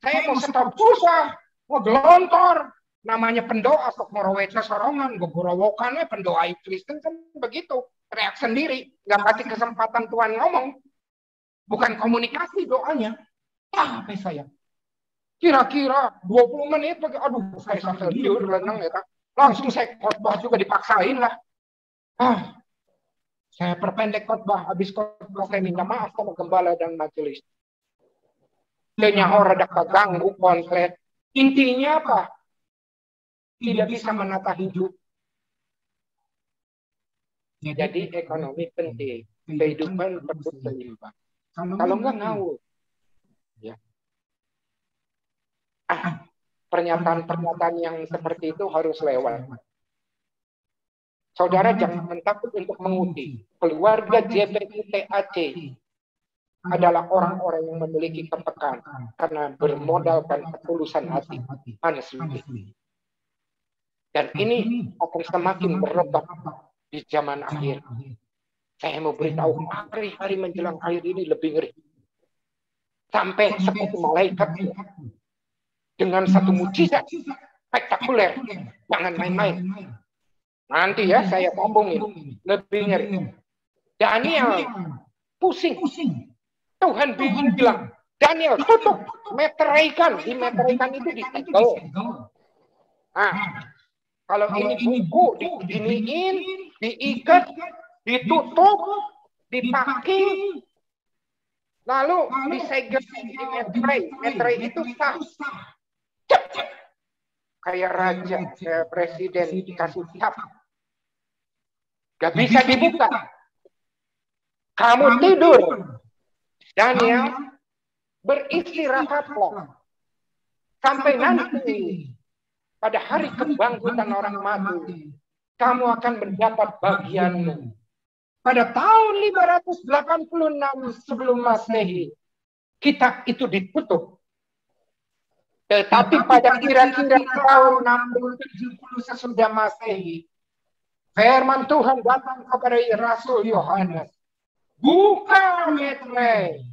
Saya mau stop susah. Mau gelontor. Namanya pendoa. Sok morowetnya sorongan. Gogorowokannya pendoa Kristen kan begitu. Teriak sendiri. Gak kasih kesempatan Tuhan ngomong. Bukan komunikasi doanya. Apa saya? Kira-kira 20 menit. Aduh, saya sampai liur, lenang ya. Langsung saya khotbah juga dipaksain lah. Saya perpendek khotbah. Habis khotbah saya minta maaf sama gembala dan majelis. Nyaho rada kaganggu konslet. Intinya apa? Tidak bisa menata hidup. Jadi ekonomi penting. Kehidupan perlu seimbang. Kalau enggak ngawur. Ya. Pernyataan-pernyataan yang seperti itu harus lewat. Saudara jangan takut untuk menguji. Keluarga JPUTAC adalah orang-orang yang memiliki kepekaan karena bermodalkan ketulusan hati. Honestly. Dan ini akan semakin merebak di zaman akhir. Saya mau beritahu hari-hari menjelang akhir ini lebih ngeri. Sampai seperti malaikat dengan satu mujizat spektakuler. Jangan main-main. Nanti ya saya sambungin. Lebih ngeri. Daniel pusing. Tuhan bilang, Daniel tutup meter ikan. Di meter ikan itu disegel. Nah, kalau ini buku diginiin, diikat, ditutup, dipacking, Lalu disegel di meterai itu sah. Cep, cep. Kayak raja, kayak presiden dikasih cap. Gak bisa dibuka. Kamu tidur. Daniel, beristirahatlah. Sampai nanti, pada hari kebangkitan orang mati, kamu akan mendapat bagianmu. Pada tahun 586 sebelum Masehi, kitab itu ditutup. Tetapi pada kira-kira tahun 60-70 sesudah Masehi, firman Tuhan datang kepada Rasul Yohanes. Buka meterai.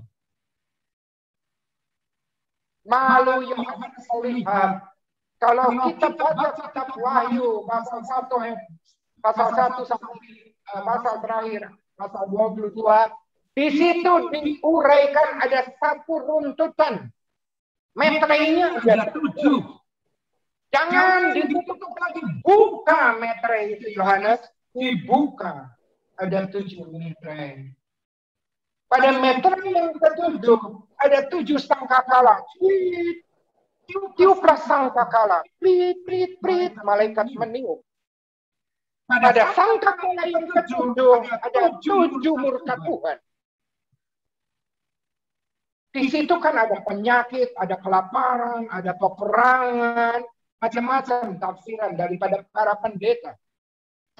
Lalu Yohanes melihat, kalau kita baca kitab Wahyu pasal 1 sampai pasal terakhir, pasal 22, di situ diuraikan ada satu runtutan. Meterainya ada 7. Jangan ditutup lagi. Buka meterai itu, Yohanes. Dibuka. Ada 7 meterai. Pada meterai yang ke-7 ada 7 sangkakala. Tiuplah sangkakala. Prit, prit, prit. Malaikat meniup. Pada sangkakala yang ke-7 ada 7 murka Tuhan. Di situ kan ada penyakit, ada kelaparan, ada peperangan, macam-macam tafsiran daripada para pendeta.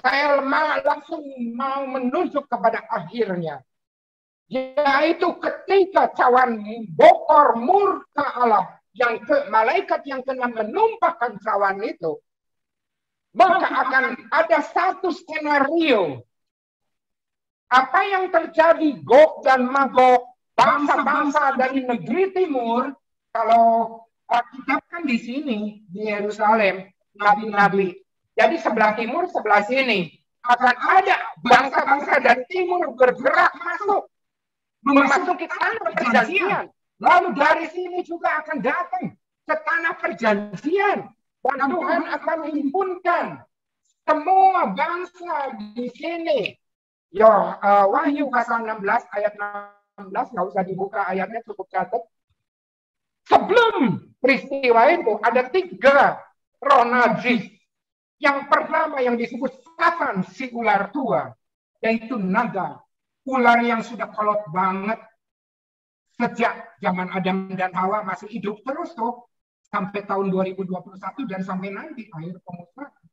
Saya langsung mau menunjuk kepada akhirnya. Yaitu ketika cawan bokor murka Allah, malaikat yang kena menumpahkan cawan itu, maka akan ada satu skenario. Apa yang terjadi Gog dan Magog, bangsa-bangsa dari negeri timur, kalau Alkitab kan di sini, di Yerusalem, nabi-nabi. Jadi sebelah timur, sebelah sini. Akan ada bangsa-bangsa dari timur bergerak masuk. Memasuki tanah perjanjian. Lalu dari sini juga akan datang ke tanah perjanjian. Dan Tuhan akan menghimpunkan semua bangsa di sini. Wahyu pasal 16 ayat 16, nggak usah dibuka ayatnya, cukup catat. Sebelum peristiwa itu ada 3 roh najis. Yang pertama yang disebut Satan, si ular tua, yaitu naga. Ular yang sudah kolot banget sejak zaman Adam dan Hawa, masih hidup terus tuh sampai tahun 2021 dan sampai nanti akhir pemusnahan.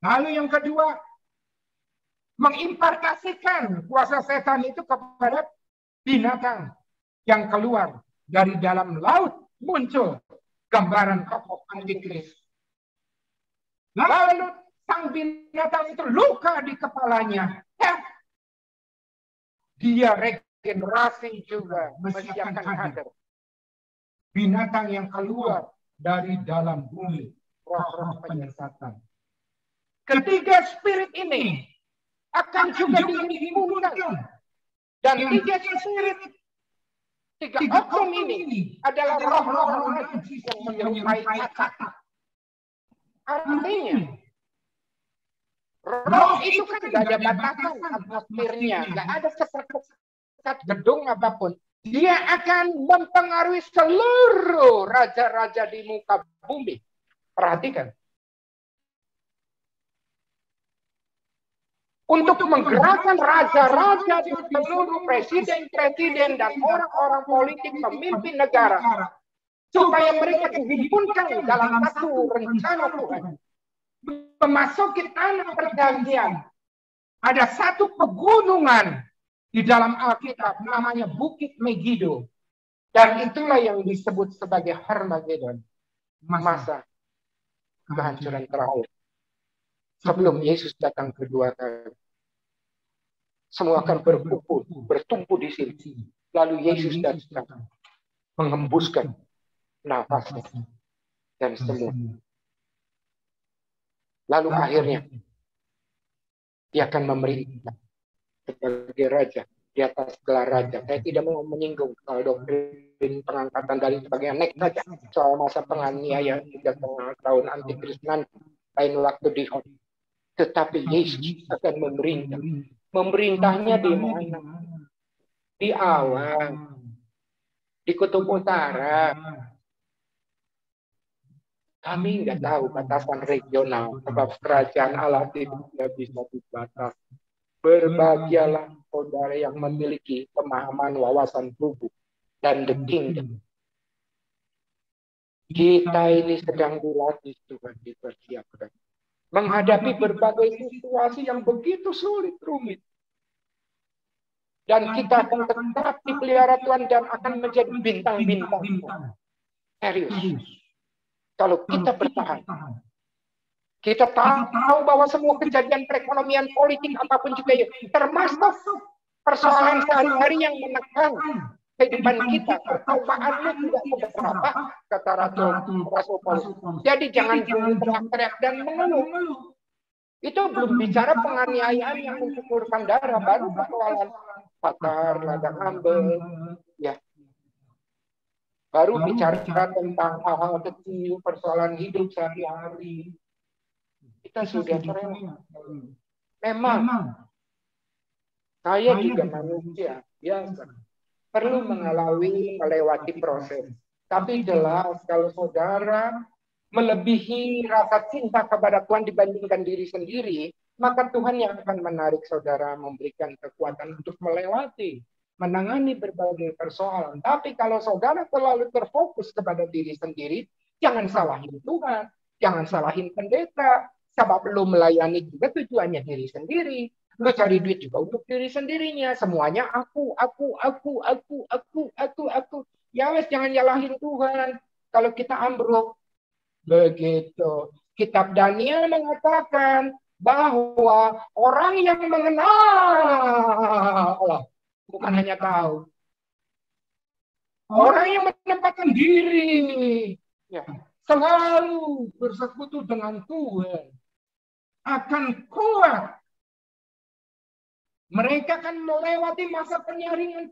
Lalu yang kedua, mengimpartasikan kuasa setan itu kepada binatang yang keluar dari dalam laut, muncul gambaran tokoh antikris. Lalu sang binatang itu luka di kepalanya. Dia regenerasi juga, menyiapkan kader. Binatang yang keluar dari dalam bumi, roh-roh penyesatan. Ketiga spirit ini akan juga diimunkan. Dan 3 spirit, 3 oknum ini adalah roh-roh najis yang menyerupai kata. Artinya, roh itu kan gak ada batasan atmosfernya, gak ada sekat gedung apapun. Dia akan mempengaruhi seluruh raja-raja di muka bumi. Perhatikan. Untuk menggerakkan raja-raja di seluruh presiden-presiden dan orang-orang politik pemimpin negara. Supaya mereka dihimpunkan dalam satu rencana Tuhan. Memasuki tanah perjanjian. Ada satu pegunungan di dalam Alkitab namanya Bukit Megido. Dan itulah yang disebut sebagai Harmagedon. Masa kehancuran terakhir. Sebelum Yesus datang kedua kali. Semua akan bertumpu di sini. Lalu Yesus datang menghembuskan nafasnya dan semua. Lalu akhirnya dia akan memerintah sebagai raja di atas gelar raja. Saya tidak mau menyinggung soal doktrin pengangkatan dari sebagai naik saja soal masa penganiayaan 3,5 tahun antikris nanti lain waktu di hot. Tetapi Yesus akan memerintah. Memerintahnya di mana? di awan, di kutub utara. Kami nggak tahu batasan regional, sebab kerajaan Allah tidak bisa dibatas. Berbahagialah saudara yang memiliki pemahaman wawasan tubuh dan the kingdom. Kita ini sedang dilatih Tuhan, dipersiapkan menghadapi berbagai situasi yang begitu sulit, rumit. Dan kita akan tetap dipelihara Tuhan dan akan menjadi bintang-bintang. Serius. Kalau kita bertahan. Kita tahu bahwa semua kejadian perekonomian, politik, apapun juga ya, termasuk persoalan sehari-hari yang menekan kehidupan kita. Kecobaannya tidak seberapa, kata Rasul Paulus. Jadi jangan teriak-teriak dan mengeluh. Itu belum bicara penganiayaan yang mencukurkan darah, baru persoalan patar, ladang ambel, ya. Baru bicara tentang hal-hal kecil, persoalan hidup sehari-hari. Kita sudah terlewat. Memang, saya juga manusia biasa. Perlu melewati proses. Tapi jelas kalau saudara melebihi rasa cinta kepada Tuhan dibandingkan diri sendiri, maka Tuhan yang akan menarik saudara, memberikan kekuatan untuk melewati, menangani berbagai persoalan. Tapi kalau saudara terlalu terfokus kepada diri sendiri, jangan salahin Tuhan, jangan salahin pendeta, sebab lu melayani juga tujuannya diri sendiri. Lu cari duit juga untuk diri sendirinya. Semuanya aku. Ya wes, jangan nyalahin Tuhan. Kalau kita ambruk, begitu. Kitab Daniel mengatakan bahwa orang yang mengenal Allah, bukan hanya tahu. Orang yang menempatkan diri, ya, selalu bersekutu dengan Tuhan, akan kuat. Mereka akan melewati masa penyaringan.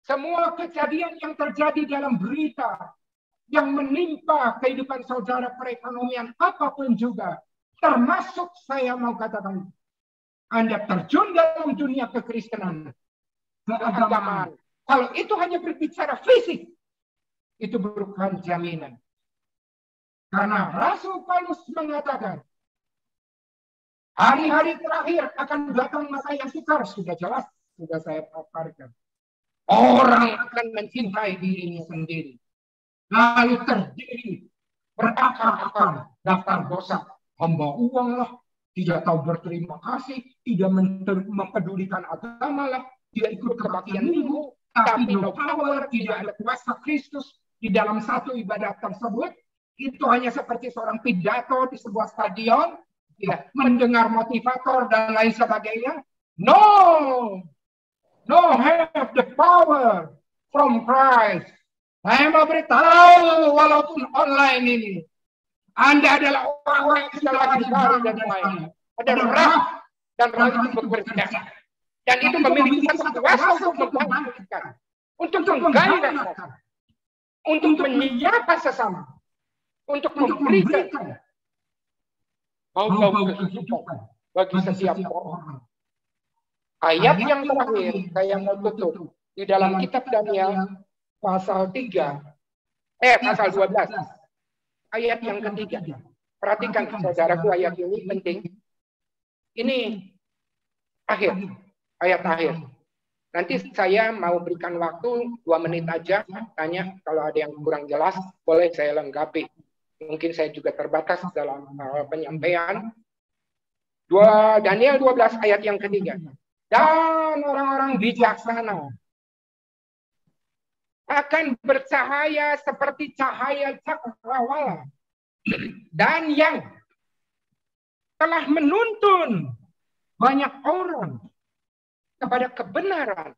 Semua kejadian yang terjadi dalam berita, yang menimpa kehidupan saudara, perekonomian, apapun juga, termasuk saya mau katakan, Anda terjun dalam dunia kekristenan, keagamaan. Kalau itu hanya berbicara fisik, itu bukan jaminan. Karena Rasul Paulus mengatakan, hari-hari terakhir akan datang masa yang sukar, sudah jelas, sudah saya paparkan. Orang akan mencintai dirinya sendiri. Lalu terdiri, berakar-akar, daftar dosa, hamba uang lah, tidak tahu berterima kasih, tidak mempedulikan agama lah, tidak ikut kebaktian minggu, tapi no power, tidak ada kuasa Kristus di dalam satu ibadat tersebut. Itu hanya seperti seorang pidato di sebuah stadion, ya, mendengar motivator dan lain sebagainya. No have the power from Christ. Saya mau beritahu, walaupun online ini, Anda adalah orang-orang yang sudah lagi dicari dan lain. Ada roh dan roh itu bekerja. Dan itu memiliki satu kuasa untuk membangkitkan, untuk menggairahkan, untuk menyapa sesama, untuk memberikan bau-bau kehidupan bagi setiap orang. Ayat yang terakhir saya mau tutup di dalam kitab Daniel pasal 3, pasal 12, ayat yang ketiga. Perhatikan saudaraku, ayat ini penting. Ini ayat akhir. Nanti saya mau berikan waktu 2 menit aja, tanya kalau ada yang kurang jelas, boleh saya lengkapi. Mungkin saya juga terbatas dalam penyampaian. Daniel 12 ayat yang ketiga. Dan orang-orang bijaksana akan bercahaya seperti cahaya cakrawala. Dan yang telah menuntun banyak orang kepada kebenaran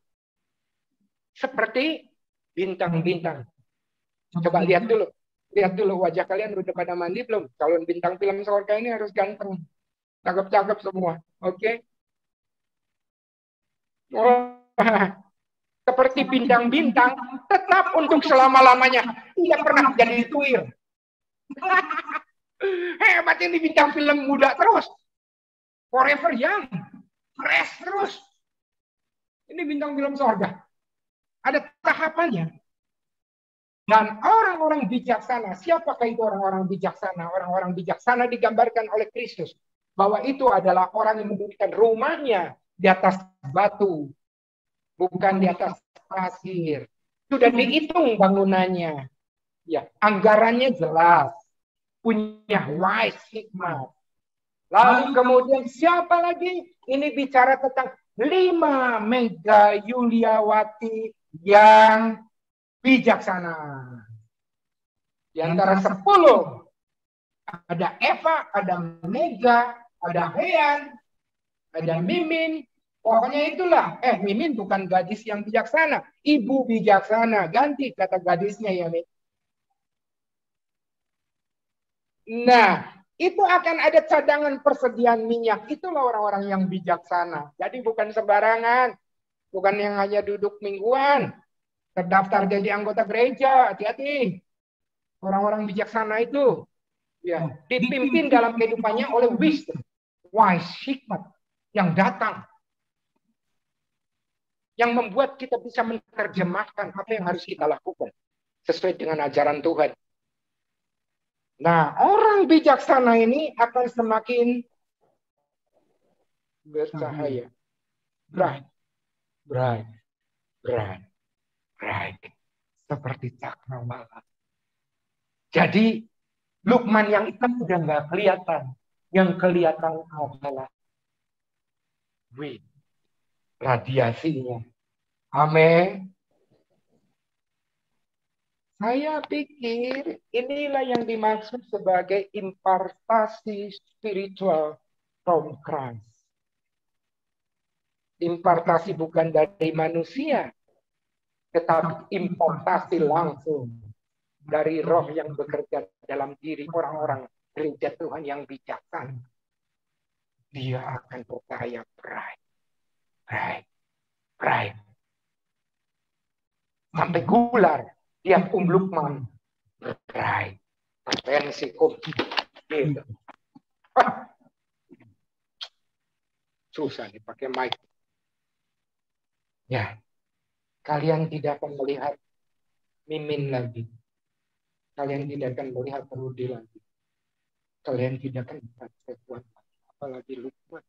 seperti bintang-bintang. Coba lihat dulu wajah kalian udah pada mandi belum? Calon bintang film sorga ini harus ganteng, cakep-cakep semua. Oke? Seperti bintang-bintang, tetap untuk selama-lamanya, tidak pernah jadi tuir. Hebat ini bintang film, muda terus, forever young, fresh terus. Ini bintang film sorga. Ada tahapannya. Dan orang-orang bijaksana, siapakah itu orang-orang bijaksana? Orang-orang bijaksana digambarkan oleh Kristus. Bahwa itu adalah orang yang mendirikan rumahnya di atas batu. Bukan di atas pasir. Sudah dihitung bangunannya. Ya, anggarannya jelas. Punya wise hikmat. Lalu kemudian siapa lagi? Ini bicara tentang 5 Mega Yuliawati yang bijaksana. Di antara 10 ada Eva, ada Mega, ada Hean, ada Mimin. Pokoknya itulah. Mimin bukan gadis yang bijaksana, ibu bijaksana. Ganti kata gadisnya ya, Min. Nah, itu akan ada cadangan persediaan minyak. Itulah orang-orang yang bijaksana. Jadi bukan sembarangan. Bukan yang hanya duduk mingguan. Terdaftar jadi anggota gereja. Hati-hati. Orang-orang bijaksana itu ya dipimpin dalam kehidupannya oleh wisdom. Wise, hikmat. Yang datang. Yang membuat kita bisa menerjemahkan apa yang harus kita lakukan. Sesuai dengan ajaran Tuhan. Nah, orang bijaksana ini akan semakin bercahaya. Bright. Seperti cakrawala. Jadi, Lukman yang hitam sudah nggak kelihatan. Yang kelihatan adalah radiasinya. Amin. Saya pikir inilah yang dimaksud sebagai impartasi spiritual from Christ. Impartasi bukan dari manusia, tetapi impartasi langsung dari roh yang bekerja dalam diri orang-orang gereja Tuhan yang bijaksana. Dia akan percaya bright. Sampai gular. Tiap Lukman bright. Potensi gitu. Susah dipakai mic. Ya. Kalian tidak akan melihat Mimin lagi. Kalian tidak akan melihat Rudi lagi. Kalian tidak akan melihat Sekuat lagi. Apalagi Lukman.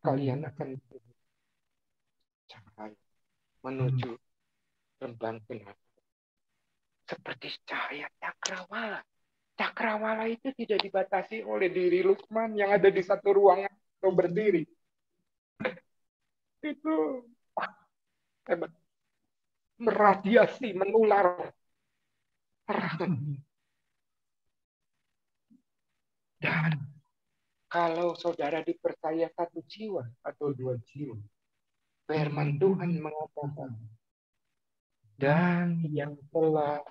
Kalian akan cahaya menuju rembang benar. Seperti cahaya cakrawala. Cakrawala itu tidak dibatasi oleh diri Lukman yang ada di satu ruangan atau berdiri. Itu hebat. Meradiasi, menular. Dan kalau saudara dipercaya 1 jiwa atau 2 jiwa, firman Tuhan mengatakan, dan yang telah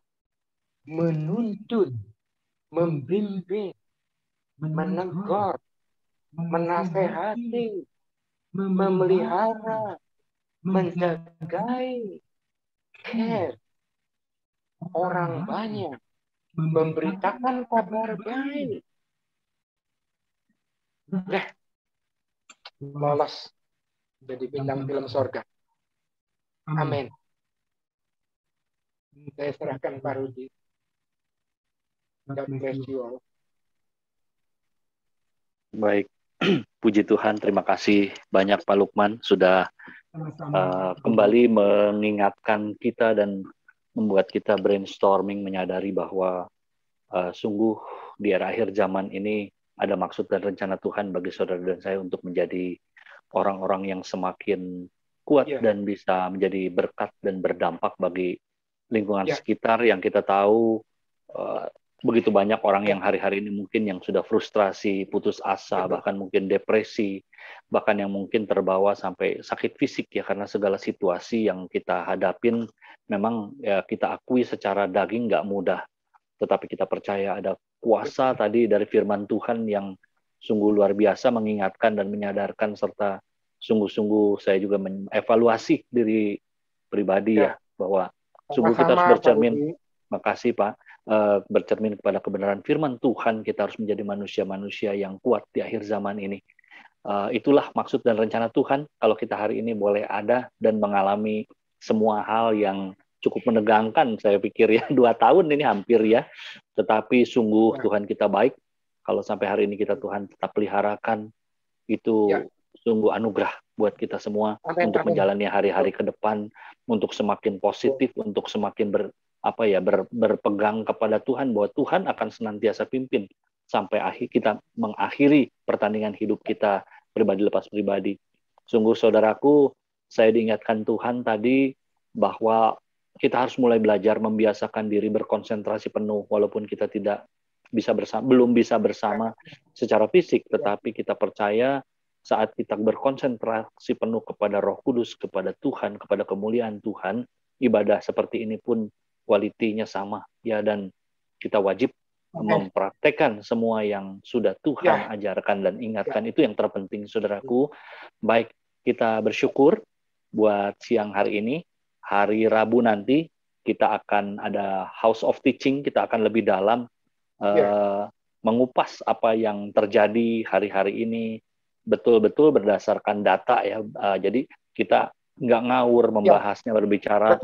menuntun, membimbing, menegur, menasehati, memelihara, menjagai, care, orang banyak, memberitakan kabar baik. Lolos jadi bintang film sorga. Amin. Saya serahkan Pak Rudi. God bless you all. Baik, puji Tuhan, terima kasih banyak Pak Lukman sudah kembali mengingatkan kita dan membuat kita brainstorming, menyadari bahwa sungguh di era akhir zaman ini ada maksud dan rencana Tuhan bagi saudara dan saya untuk menjadi orang-orang yang semakin kuat dan bisa menjadi berkat dan berdampak bagi lingkungan sekitar yang kita tahu begitu banyak orang yang hari-hari ini mungkin yang sudah frustrasi, putus asa, bahkan mungkin depresi, bahkan yang mungkin terbawa sampai sakit fisik ya karena segala situasi yang kita hadapin memang ya kita akui secara daging nggak mudah. Tetapi kita percaya ada kuasa tadi dari firman Tuhan yang sungguh luar biasa mengingatkan dan menyadarkan serta sungguh-sungguh saya juga mengevaluasi diri pribadi ya bahwa sungguh kita harus bercermin, makasih Pak, bercermin kepada kebenaran firman Tuhan. Kita harus menjadi manusia-manusia yang kuat di akhir zaman ini. itulah maksud dan rencana Tuhan kalau kita hari ini boleh ada dan mengalami semua hal yang cukup menegangkan, saya pikir ya, 2 tahun ini hampir ya, tetapi sungguh Tuhan kita baik. Kalau sampai hari ini kita Tuhan tetap peliharakan, itu sungguh anugerah buat kita semua untuk menjalani hari-hari ke depan, untuk semakin positif, untuk semakin berpegang kepada Tuhan, bahwa Tuhan akan senantiasa pimpin sampai akhir kita mengakhiri pertandingan hidup kita pribadi lepas pribadi. Sungguh saudaraku, saya diingatkan Tuhan tadi bahwa kita harus mulai belajar membiasakan diri berkonsentrasi penuh, walaupun kita belum bisa bersama secara fisik, tetapi kita percaya saat kita berkonsentrasi penuh kepada Roh Kudus, kepada Tuhan, kepada kemuliaan Tuhan, ibadah seperti ini pun kualitinya sama ya, dan kita wajib mempraktekkan semua yang sudah Tuhan ajarkan dan ingatkan. Itu yang terpenting saudaraku. Baik, kita bersyukur buat siang hari ini. Hari Rabu nanti kita akan ada House of Teaching, kita akan lebih dalam mengupas apa yang terjadi hari-hari ini betul-betul berdasarkan data ya. Jadi kita nggak ngawur membahasnya, berbicara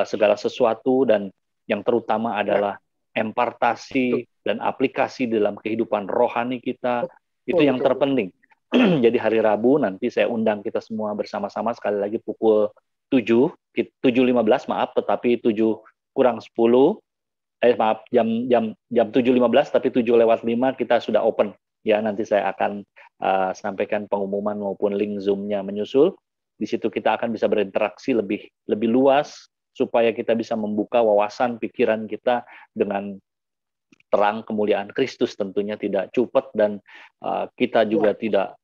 segala sesuatu, dan yang terutama adalah impartasi dan aplikasi dalam kehidupan rohani kita. Itu yang terpenting. Jadi hari Rabu nanti saya undang kita semua bersama-sama, sekali lagi pukul 7.15 maaf, tetapi 7 kurang 10, jam 7.15 tapi 7:05 kita sudah open ya. Nanti saya akan sampaikan pengumuman maupun link Zoom-nya menyusul. Di situ kita akan bisa berinteraksi lebih luas, supaya kita bisa membuka wawasan pikiran kita dengan terang kemuliaan Kristus, tentunya tidak cupet, dan kita juga tidak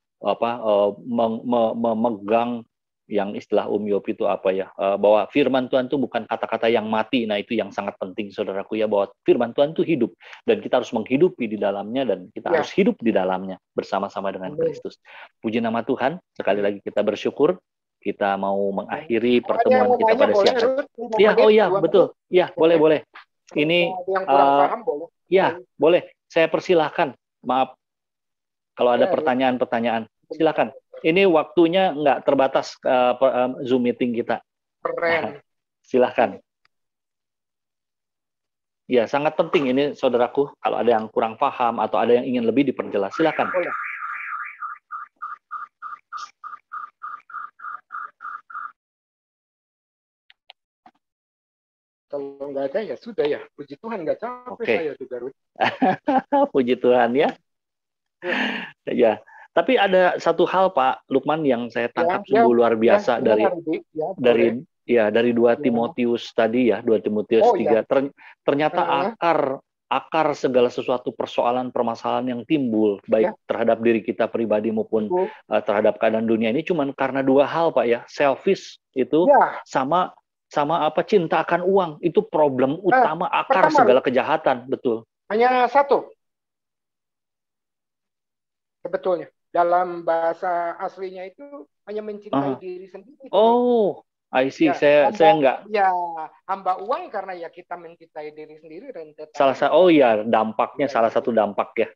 memegang yang istilah Yop itu bahwa firman Tuhan itu bukan kata-kata yang mati. Nah, itu yang sangat penting saudaraku ya, bahwa firman Tuhan itu hidup dan kita harus menghidupi di dalamnya, dan kita harus hidup di dalamnya bersama-sama dengan Kristus. Puji nama Tuhan. Sekali lagi kita bersyukur. Kita mau mengakhiri pertemuan kita pada siang hari. Ya, betul. Ya, boleh. Ini boleh. Saya persilahkan. Maaf kalau ada pertanyaan-pertanyaan. Silakan. Ini waktunya nggak terbatas Zoom meeting kita. Keren. Silakan. Ya, sangat penting ini saudaraku. Kalau ada yang kurang paham atau ada yang ingin lebih diperjelas, silakan. Boleh. Kalau nggak ada ya sudah ya. Puji Tuhan, nggak capek saya tuh Garut. Puji Tuhan ya. Ya. Tapi ada satu hal Pak Lukman yang saya tangkap sungguh luar biasa dari 2 Timotius tadi ya, 2 Timotius 3. Ternyata akar segala sesuatu persoalan permasalahan yang timbul baik terhadap diri kita pribadi maupun terhadap keadaan dunia ini cuma karena 2 hal Pak ya. Selfish itu sama cinta akan uang. Itu problem utama, akar segala kejahatan. Betul. Hanya satu sebetulnya. Dalam bahasa aslinya itu hanya mencintai diri sendiri. Oh, I see. Saya enggak. Ya, hamba uang karena ya kita mencintai diri sendiri. Dampaknya salah satu dampak ya.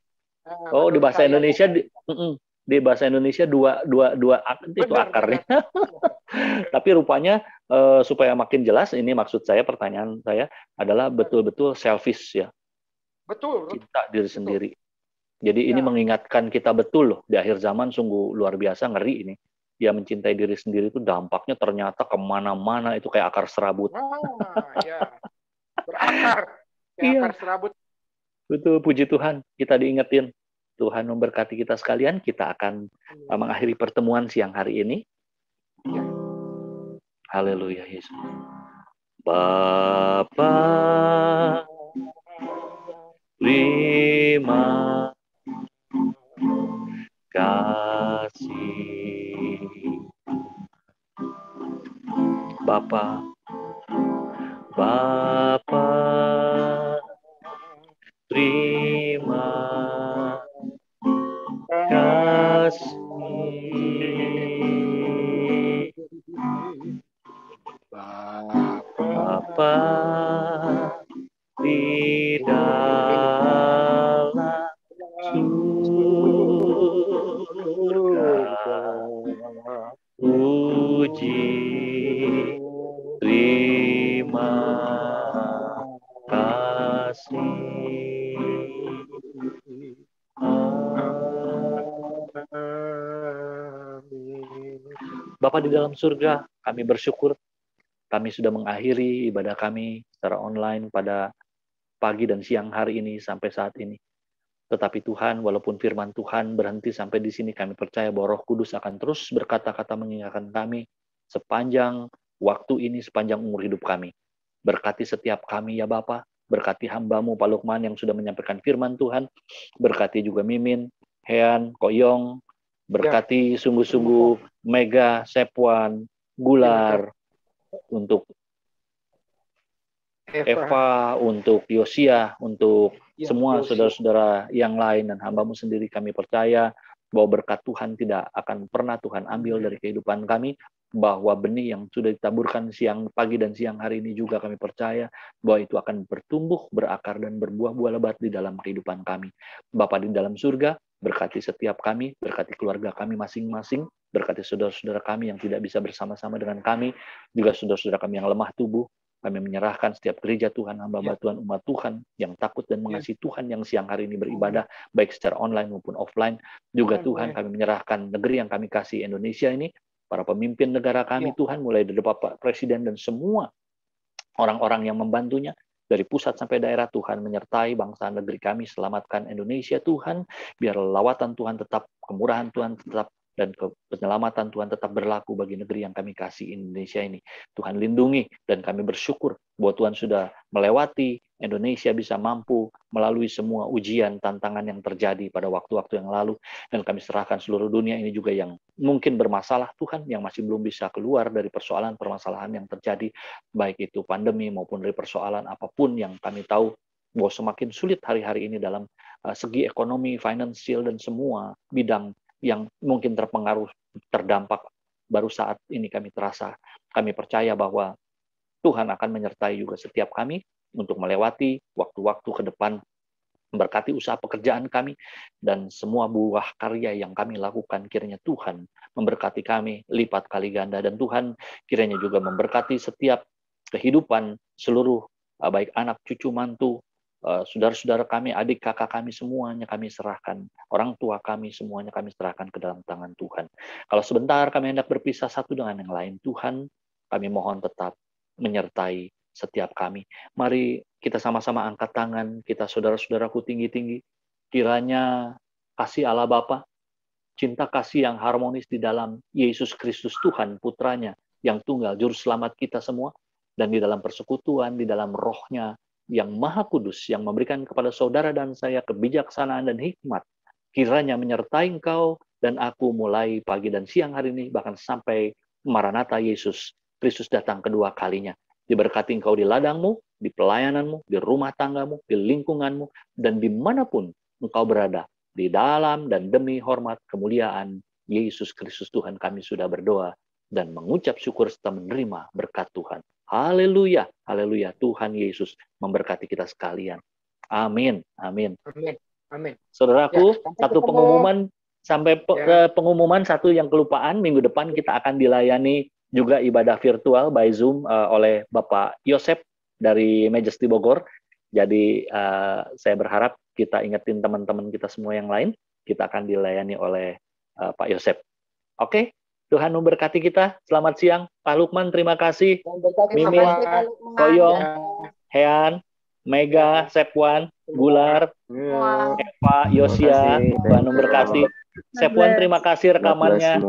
Di bahasa Indonesia di bahasa Indonesia dua itu akarnya. Tapi rupanya supaya makin jelas, ini maksud saya, pertanyaan saya adalah betul-betul selfish ya. Betul. Cinta diri sendiri. Jadi ini mengingatkan kita betul loh, di akhir zaman sungguh luar biasa, ngeri ini. Ya, mencintai diri sendiri itu dampaknya ternyata kemana-mana, itu kayak akar serabut. Berakar. Akar serabut. Betul, puji Tuhan. Kita diingetin. Tuhan memberkati kita sekalian. Kita akan mengakhiri pertemuan siang hari ini. Haleluya Yesus. Bapa, terima kasih. Bapa, terima kasih. Bapa di dalam surga, Bapa di dalam surga, kami bersyukur kami sudah mengakhiri ibadah kami secara online pada pagi dan siang hari ini sampai saat ini. Tetapi Tuhan, walaupun firman Tuhan berhenti sampai di sini, kami percaya bahwa Roh Kudus akan terus berkata-kata mengingatkan kami sepanjang waktu ini, sepanjang umur hidup kami. Berkati setiap kami ya Bapa, berkati hamba-Mu Pak Lukman yang sudah menyampaikan firman Tuhan, berkati juga Mimin, Hean, Koyong, berkati sungguh-sungguh Mega, Sepwan, Gular, untuk Eva, untuk Yosia, untuk semua saudara-saudara yang lain dan hamba-Mu sendiri. Kami percaya bahwa berkat Tuhan tidak akan pernah Tuhan ambil dari kehidupan kami, bahwa benih yang sudah ditaburkan siang, pagi dan siang hari ini juga kami percaya bahwa itu akan bertumbuh, berakar dan berbuah-buah lebat di dalam kehidupan kami. Bapa di dalam surga, berkati setiap kami, berkati keluarga kami masing-masing, berkati saudara-saudara kami yang tidak bisa bersama-sama dengan kami, juga saudara-saudara kami yang lemah tubuh. Kami menyerahkan setiap gereja Tuhan, hamba-hamba Tuhan, umat Tuhan yang takut dan mengasihi Tuhan yang siang hari ini beribadah, baik secara online maupun offline. Juga Tuhan, kami menyerahkan negeri yang kami kasih, Indonesia ini, para pemimpin negara kami Tuhan, mulai dari Bapak Presiden dan semua orang-orang yang membantunya, dari pusat sampai daerah. Tuhan menyertai bangsa negeri kami, selamatkan Indonesia Tuhan, biar lawatan Tuhan tetap, kemurahan Tuhan tetap, dan penyelamatan Tuhan tetap berlaku bagi negeri yang kami kasih, Indonesia ini. Tuhan lindungi, dan kami bersyukur bahwa Tuhan sudah melewati Indonesia bisa mampu melalui semua ujian, tantangan yang terjadi pada waktu-waktu yang lalu, dan kami serahkan seluruh dunia ini juga yang mungkin bermasalah Tuhan, yang masih belum bisa keluar dari persoalan-permasalahan yang terjadi, baik itu pandemi maupun dari persoalan apapun yang kami tahu bahwa semakin sulit hari-hari ini dalam segi ekonomi, finansial, dan semua bidang yang mungkin terpengaruh, terdampak baru saat ini kami terasa. Kami percaya bahwa Tuhan akan menyertai juga setiap kami untuk melewati waktu-waktu ke depan, memberkati usaha pekerjaan kami, dan semua buah karya yang kami lakukan. Kiranya Tuhan memberkati kami lipat kali ganda, dan Tuhan kiranya juga memberkati setiap kehidupan seluruh baik anak, cucu, mantu, saudara-saudara kami, adik, kakak kami, semuanya kami serahkan. Orang tua kami, semuanya kami serahkan ke dalam tangan Tuhan. Kalau sebentar kami hendak berpisah satu dengan yang lain, Tuhan, kami mohon tetap menyertai setiap kami. Mari kita sama-sama angkat tangan, kita saudara-saudaraku tinggi-tinggi. Kiranya kasih Allah Bapa, cinta kasih yang harmonis di dalam Yesus Kristus Tuhan, Putranya, yang tunggal, Juru Selamat kita semua, dan di dalam persekutuan, di dalam rohnya, yang Maha Kudus, yang memberikan kepada saudara dan saya kebijaksanaan dan hikmat, kiranya menyertai engkau dan aku mulai pagi dan siang hari ini, bahkan sampai Maranatha Yesus Kristus datang kedua kalinya. Diberkati engkau di ladangmu, di pelayananmu, di rumah tanggamu, di lingkunganmu, dan dimanapun engkau berada, di dalam dan demi hormat kemuliaan Yesus Kristus Tuhan, kami sudah berdoa dan mengucap syukur serta menerima berkat Tuhan. Haleluya, haleluya. Tuhan Yesus memberkati kita sekalian. Amin, amin. Amin, amin. Saudaraku, satu pengumuman, sampai pengumuman satu yang kelupaan, minggu depan kita akan dilayani juga ibadah virtual by Zoom oleh Bapak Yosep dari Majesty Bogor. Jadi saya berharap kita ingetin teman-teman kita semua yang lain, kita akan dilayani oleh Pak Yosep. Oke? Tuhan memberkati kita. Selamat siang, Pak Lukman. Terima kasih. Mimin, Koyong, Hean, Mega, Sepwan, Gular, Eva, Yosia. Tuhan memberkati. Sepwan, terima kasih rekamannya.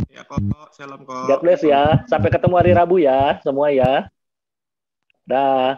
Ya kok, salam kok. God bless ya. Sampai ketemu hari Rabu ya, semua ya. Dah.